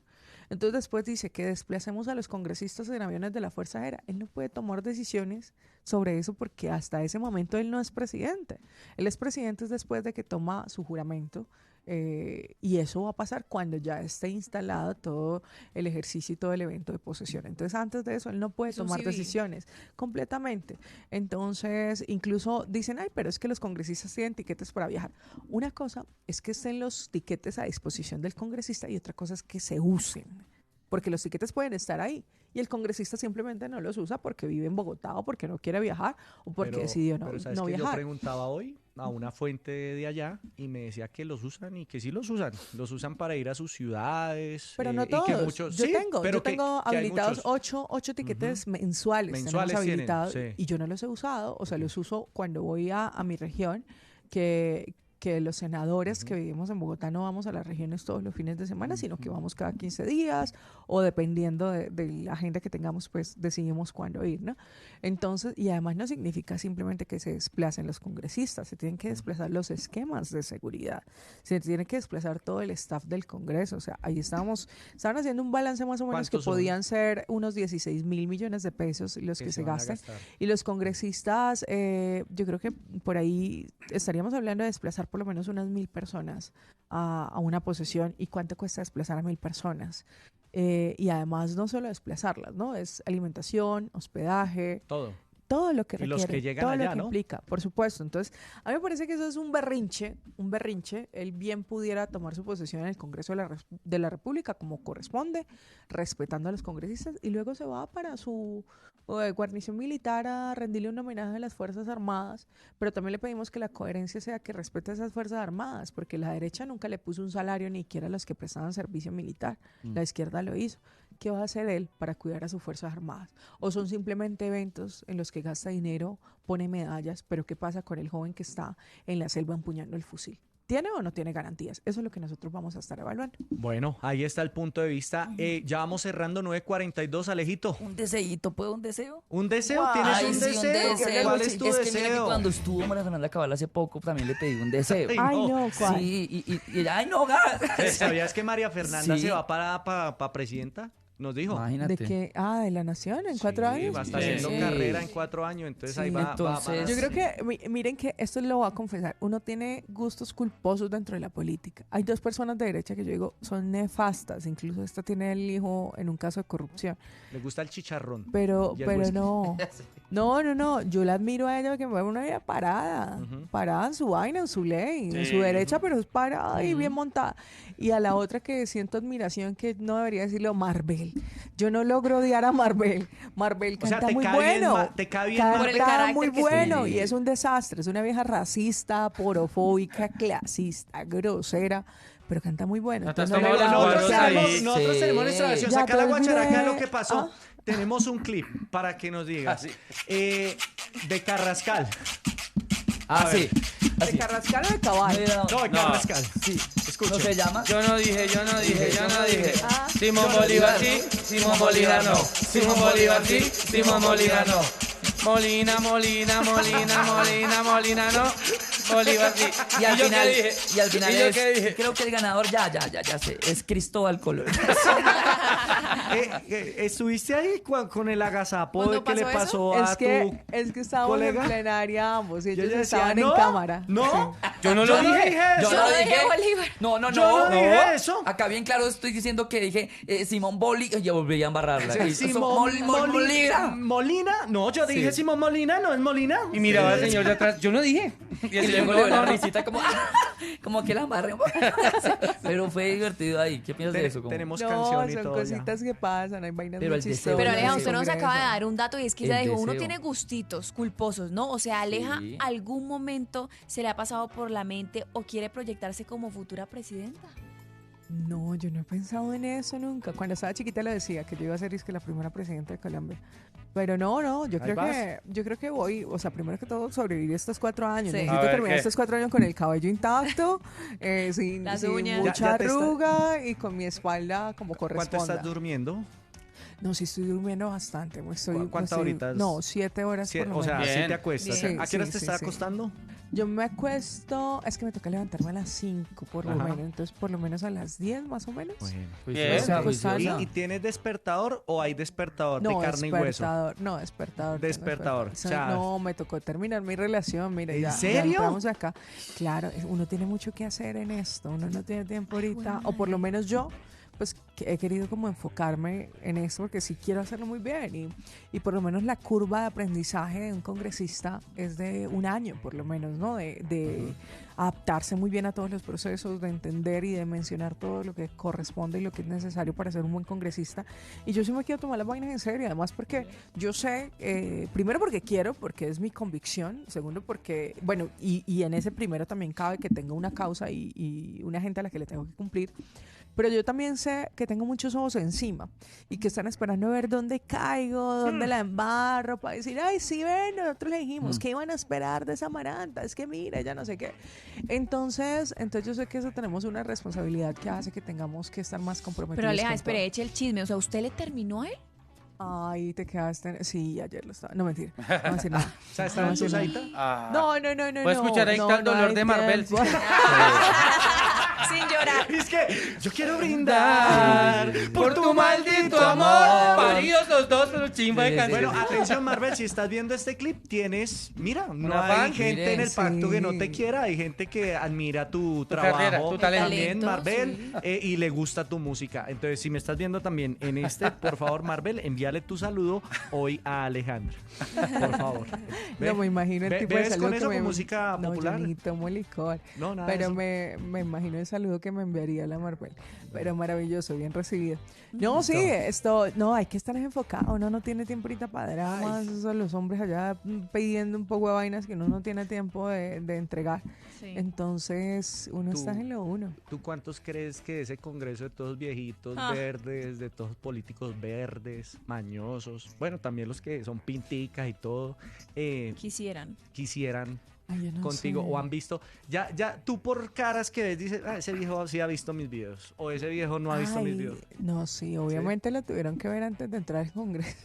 Entonces después dice que desplacemos a los congresistas en aviones de la Fuerza Aérea. Él no puede tomar decisiones sobre eso porque hasta ese momento él no es presidente. Él es presidente después de que toma su juramento. Y eso va a pasar cuando ya esté instalado todo el ejercicio y todo el evento de posesión. Entonces, antes de eso, él no puede tomar decisiones completamente. Entonces, incluso dicen, ay, pero es que los congresistas tienen tiquetes para viajar. Una cosa es que estén los tiquetes a disposición del congresista y otra cosa es que se usen. Porque los tiquetes pueden estar ahí y el congresista simplemente no los usa porque vive en Bogotá o porque no quiere viajar o porque decidió no viajar. Yo preguntaba hoy a una fuente de allá y me decía que los usan y que sí los usan para ir a sus ciudades. Pero no todos. Y que muchos, yo tengo habilitados 8 tiquetes mensuales tenemos habilitados y yo no los he usado, o sea, los uso cuando voy a mi región, que los senadores que vivimos en Bogotá no vamos a las regiones todos los fines de semana, sino que vamos cada 15 días o dependiendo de la agenda que tengamos, pues decidimos cuándo ir, ¿no? Entonces, y además no significa simplemente que se desplacen los congresistas, se tienen que desplazar los esquemas de seguridad, se tiene que desplazar todo el staff del Congreso, o sea, ahí estaban haciendo un balance más o menos que podían ser unos 16.000 millones de pesos los que se gastan, y los congresistas, yo creo que por ahí estaríamos hablando de desplazar por lo menos unas 1.000 personas a una posesión. ¿Y cuánto cuesta desplazar a 1.000 personas? Y además no solo desplazarlas, ¿no? Es alimentación, hospedaje. Todo lo que requiere, los que llegan todo allá, lo que ¿no? implica, por supuesto. Entonces, a mí me parece que eso es un berrinche. Él bien pudiera tomar su posesión en el Congreso de la República como corresponde, respetando a los congresistas, y luego se va para su guarnición militar a rendirle un homenaje a las Fuerzas Armadas, pero también le pedimos que la coherencia sea que respete a esas Fuerzas Armadas, porque la derecha nunca le puso un salario ni siquiera a los que prestaban servicio militar. La izquierda lo hizo. ¿Qué va a hacer él para cuidar a sus Fuerzas Armadas? ¿O son simplemente eventos en los que gasta dinero, pone medallas, pero qué pasa con el joven que está en la selva empuñando el fusil? ¿Tiene o no tiene garantías? Eso es lo que nosotros vamos a estar evaluando. Bueno, ahí está el punto de vista. Ya vamos cerrando 9:42, Alejito. ¿Un deseíto? ¿Puedo un deseo? ¿Un deseo? ¿Tienes un deseo? ¿Cuál es tu deseo? Es que mira que cuando estuvo María Fernanda Cabal hace poco también le pedí un deseo. Ay, no, ¿cuál? Sí, y ay, no, gas. ¿Sabías que María Fernanda se va para presidenta? Nos dijo. Imagínate. ¿De qué? De la Nación en 4 años. Va a estar haciendo carrera en 4 años, entonces ahí va. Entonces, Yo creo que, miren que esto lo voy a confesar, uno tiene gustos culposos dentro de la política. Hay 2 personas de derecha que yo digo son nefastas, incluso esta tiene el hijo en un caso de corrupción. Le gusta el chicharrón. Pero whisky. no, yo la admiro a ella porque me ve una vida parada, parada en su vaina, en su ley, en su derecha, pero es parada y bien montada. Y a la otra que siento admiración, que no debería decirlo, Marvel. Yo no logro odiar a Marvel. Marvel canta muy bueno. Te cae bien Marvel. Canta muy bueno sí. y es un desastre. Es una vieja racista, porofóbica, clasista, grosera, pero canta muy bueno. Nosotros tenemos nuestra versión. Ya, Saca la guacharaca de lo olvidé. que pasó. Tenemos un clip para que nos digas. De Carrascal. Sí. ¿De Carrascal o de Caballo? No, de Carrascal. Sí. ¿Cómo se llama? Yo no dije. Simón Bolívar sí, Simón Bolívar no. Simón Bolívar sí, Simón Bolívar no. Molina no. Bolívar sí. Y al final, ¿Y yo qué dije? creo que el ganador ya sé, es Cristóbal Colón. ¿Estuviste ahí con el agazapo ¿Cuándo que le pasó pasó a Es que estábamos colega? en plenaria ambos y ellos Yo decía, estaban en ¿no? cámara. No, Yo no lo dije. Yo Yo no no dije dije Bolívar. No. Yo no dije eso. Acá bien claro estoy diciendo que dije Simón Bolívar. Ya volví a embarrarla. Y Molina. No, yo dije Simón Molina, no es Molina. Y miraba al señor de atrás. Yo no dije. Y luego le dio una risita como que la embarré. Pero fue divertido ahí. ¿Qué piensas de eso? Tenemos No, canción y son todo ya. cositas que pasan, hay vainas Pero muy el deseo chistosas. Pero Sí, Aleja, sí, usted nos acaba de dar un dato y es que ella El dijo, uno deseo. tiene gustitos culposos, ¿no? O sea, Aleja, Sí. ¿algún momento se le ha pasado por la mente o quiere proyectarse como futura presidenta? No, yo no he pensado en eso nunca. Cuando estaba chiquita lo decía, que yo iba a ser la primera presidenta de Colombia. Pero no, yo creo que voy, o sea, primero que todo sobrevivir estos 4 años. Sí. Necesito A ver, terminar ¿qué? estos 4 años con el cabello intacto, sin Las sin uñas. mucha Ya te está- arruga y con mi espalda como ¿Cuánto corresponda. estás durmiendo? No, sí estoy durmiendo bastante. ¿Cuántas horitas? No, 7 horas por lo O sea, menos. sí Bien. te acuestas. Sí, ¿A qué hora sí, te sí, estás sí. acostando? Yo me acuesto, es que me toca levantarme a las 5 por lo Ajá. menos, entonces por lo menos a las 10 más o menos. Bueno. Bien. Juiciosa. ¿Y tienes despertador o hay despertador de No, carne y hueso? despertador. Despertador, O sea, chao. no, me tocó terminar mi relación, mire, ¿En ya serio? entramos acá. Claro, uno tiene mucho que hacer en esto, uno no tiene tiempo ahorita, o por lo menos yo, pues he querido como enfocarme en esto porque sí quiero hacerlo muy bien y por lo menos la curva de aprendizaje de un congresista es de 1 año, por lo menos, ¿no? De adaptarse muy bien a todos los procesos, de entender y de mencionar todo lo que corresponde y lo que es necesario para ser un buen congresista. Y yo sí me quiero tomar las vainas en serio, además porque yo sé, primero porque quiero, porque es mi convicción, segundo porque, bueno, y en ese primero también cabe que tengo una causa y una gente a la que le tengo que cumplir. Pero yo también sé que tengo muchos ojos encima y que están esperando a ver dónde caigo, dónde la embarro, para decir, ay, sí, ven, nosotros le dijimos que iban a esperar de esa Amaranta, es que mira, ya no sé qué. Entonces yo sé que eso tenemos una responsabilidad que hace que tengamos que estar más comprometidos. Pero Aleja, con espere, todo. eche el chisme. O sea, ¿usted le terminó a él? Ay, te quedaste. Sí, ayer lo estaba. No, mentira. No voy a decir nada. O sea, No ¿estaba voy a en tu decir nada. saita? No. Puedes escuchar ahí está el dolor hay de Marvel. tiempo. Sin llorar. Es que yo quiero brindar Por tu maldito amor. Paridos los dos, pero chimba de Sí, canción. Bueno, atención Marvel, si estás viendo este clip, tienes, mira, no Una hay fan. gente Miren, en el pacto que no te sí. quiera, hay gente que admira tu carrera, trabajo, tu talento. también Talento, Marvel, y le gusta tu música. Entonces, si me estás viendo también en por favor, Marvel, envíale tu saludo hoy a Alejandra, por favor. No me imagino el tipo de ¿Bebes saludo con que eso, me... con música No, popular? yo ni tomo licor. No, nada de Pero eso. me imagino el saludo que me enviaría la Marvel. Pero maravilloso, bien recibido. No, sí, no, hay que estar enfocado. Uno no tiene tiempo ahorita para dramas. Eso, los hombres allá pidiendo un poco de vainas que uno no tiene tiempo de entregar. Sí. Entonces, uno Tú- está en lo uno. ¿Tú cuántos crees que ese congreso de todos viejitos verdes, de todos políticos verdes, mañosos, bueno, también los que son pinticas y todo, Quisieran. quisieran Ay, yo no contigo sé. o han visto, ya tú por caras que ves dices, ese viejo sí ha visto mis videos o ese viejo no ha visto mis Ay, videos? no, sí, obviamente lo tuvieron que ver antes de entrar al Congreso.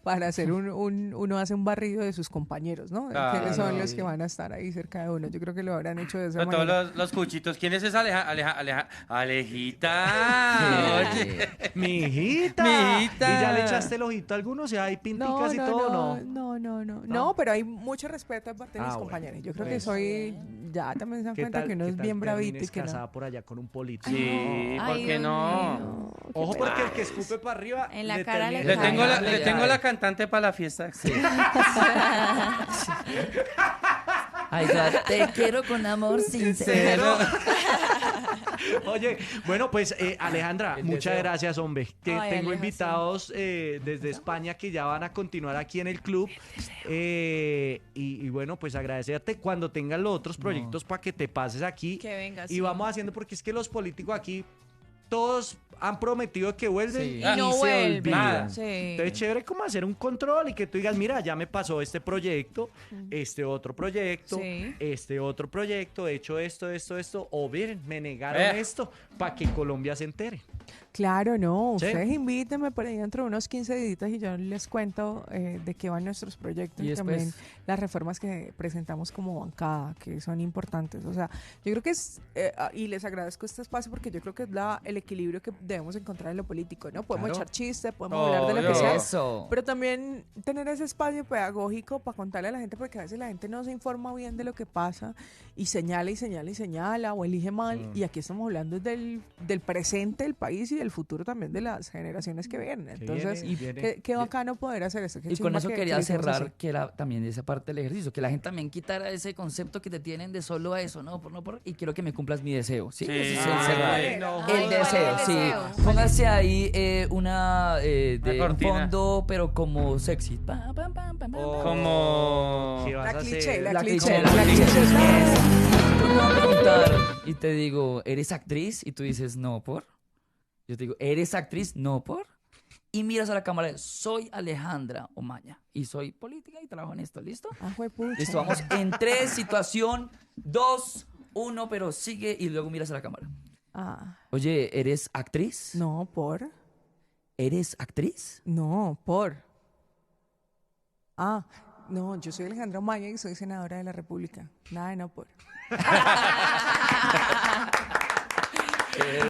para hacer uno hace un barrido de sus compañeros, ¿no? Claro. ¿Quiénes son los que van a estar ahí cerca de uno? Yo creo que lo habrán hecho de esa Con manera. todos los cuchitos. ¿Quién es esa Alejita? Oye. Mi hijita. ¿Y ya le echaste el ojito a algunos? ¿Ya hay pinticas y todo? No, pero hay mucho respeto de parte de mis compañeros. Yo creo que soy, ya también se dan cuenta que uno es bien bravito y que casada no. por allá con un político? Sí, ¿por qué no? Ojo, porque el que escupe para arriba En la cara le Le cae. tengo la cantante para la fiesta. Sí. Ay, te quiero con amor sincero. Oye, bueno, pues Alejandra, muchas gracias, hombre. Tengo Alejo, invitados desde España que ya van a continuar aquí en el club. Y bueno, pues agradecerte cuando tengas los otros proyectos para que te pases aquí. Que vengas. Y vamos haciendo, porque es que los políticos aquí todos han prometido que vuelven Sí. Y no se vuelven. olvidan. Sí. Entonces, chévere como hacer un control y que tú digas, mira, ya me pasó este proyecto, este otro proyecto, Sí. este otro proyecto, he hecho esto, o miren, me negaron esto, para que Colombia se entere. Claro, no. Sí. Ustedes invítenme por ahí dentro de unos 15 días y yo les cuento de qué van nuestros proyectos Y y también después- las reformas que presentamos como bancada, que son importantes. O sea, yo creo que es, y les agradezco este espacio porque yo creo que es el equilibrio que debemos encontrar en lo político, ¿no? Podemos Claro. echar chistes, podemos hablar de lo que Obvio. sea, Eso. pero también tener ese espacio pedagógico para contarle a la gente, porque a veces la gente no se informa bien de lo que pasa y señala y señala y señala o elige mal. Y aquí estamos hablando del presente del país y del futuro también de las generaciones que vienen. Entonces, qué bacano poder hacer eso. Qué Y con chimba eso que quería lo hicimos cerrar, así. que era también esa parte del ejercicio, que la gente también quitara ese concepto que te tienen de solo a eso, y quiero que me cumplas mi deseo, ¿sí? Sí. Ese es el cerrar. Ay, no. Ay, El ¿cuál es deseo, el sí. deseo? Póngase ahí una de un cortina. fondo, pero como sexy. Pam, pam, pam, pam, pam, pam. Como... ¿Qué vas La a cliché, hacer? la La cliché, cliché, la cliché. Tú me vas a preguntar y te digo, ¿eres actriz? Y tú dices, no, ¿por? Yo te digo, ¿eres actriz? No, ¿por? Y miras a la cámara, soy Alejandra Omaña y soy política y trabajo en esto, ¿listo? Ah, juepucha. Listo, vamos en 3, situación 2, 1, pero sigue y luego miras a la cámara. Ah, Oye, ¿eres actriz? no, por. ¿Eres actriz? No, por. Ah, no, yo soy Alejandra Omaña y soy senadora de la República. Nada de no por.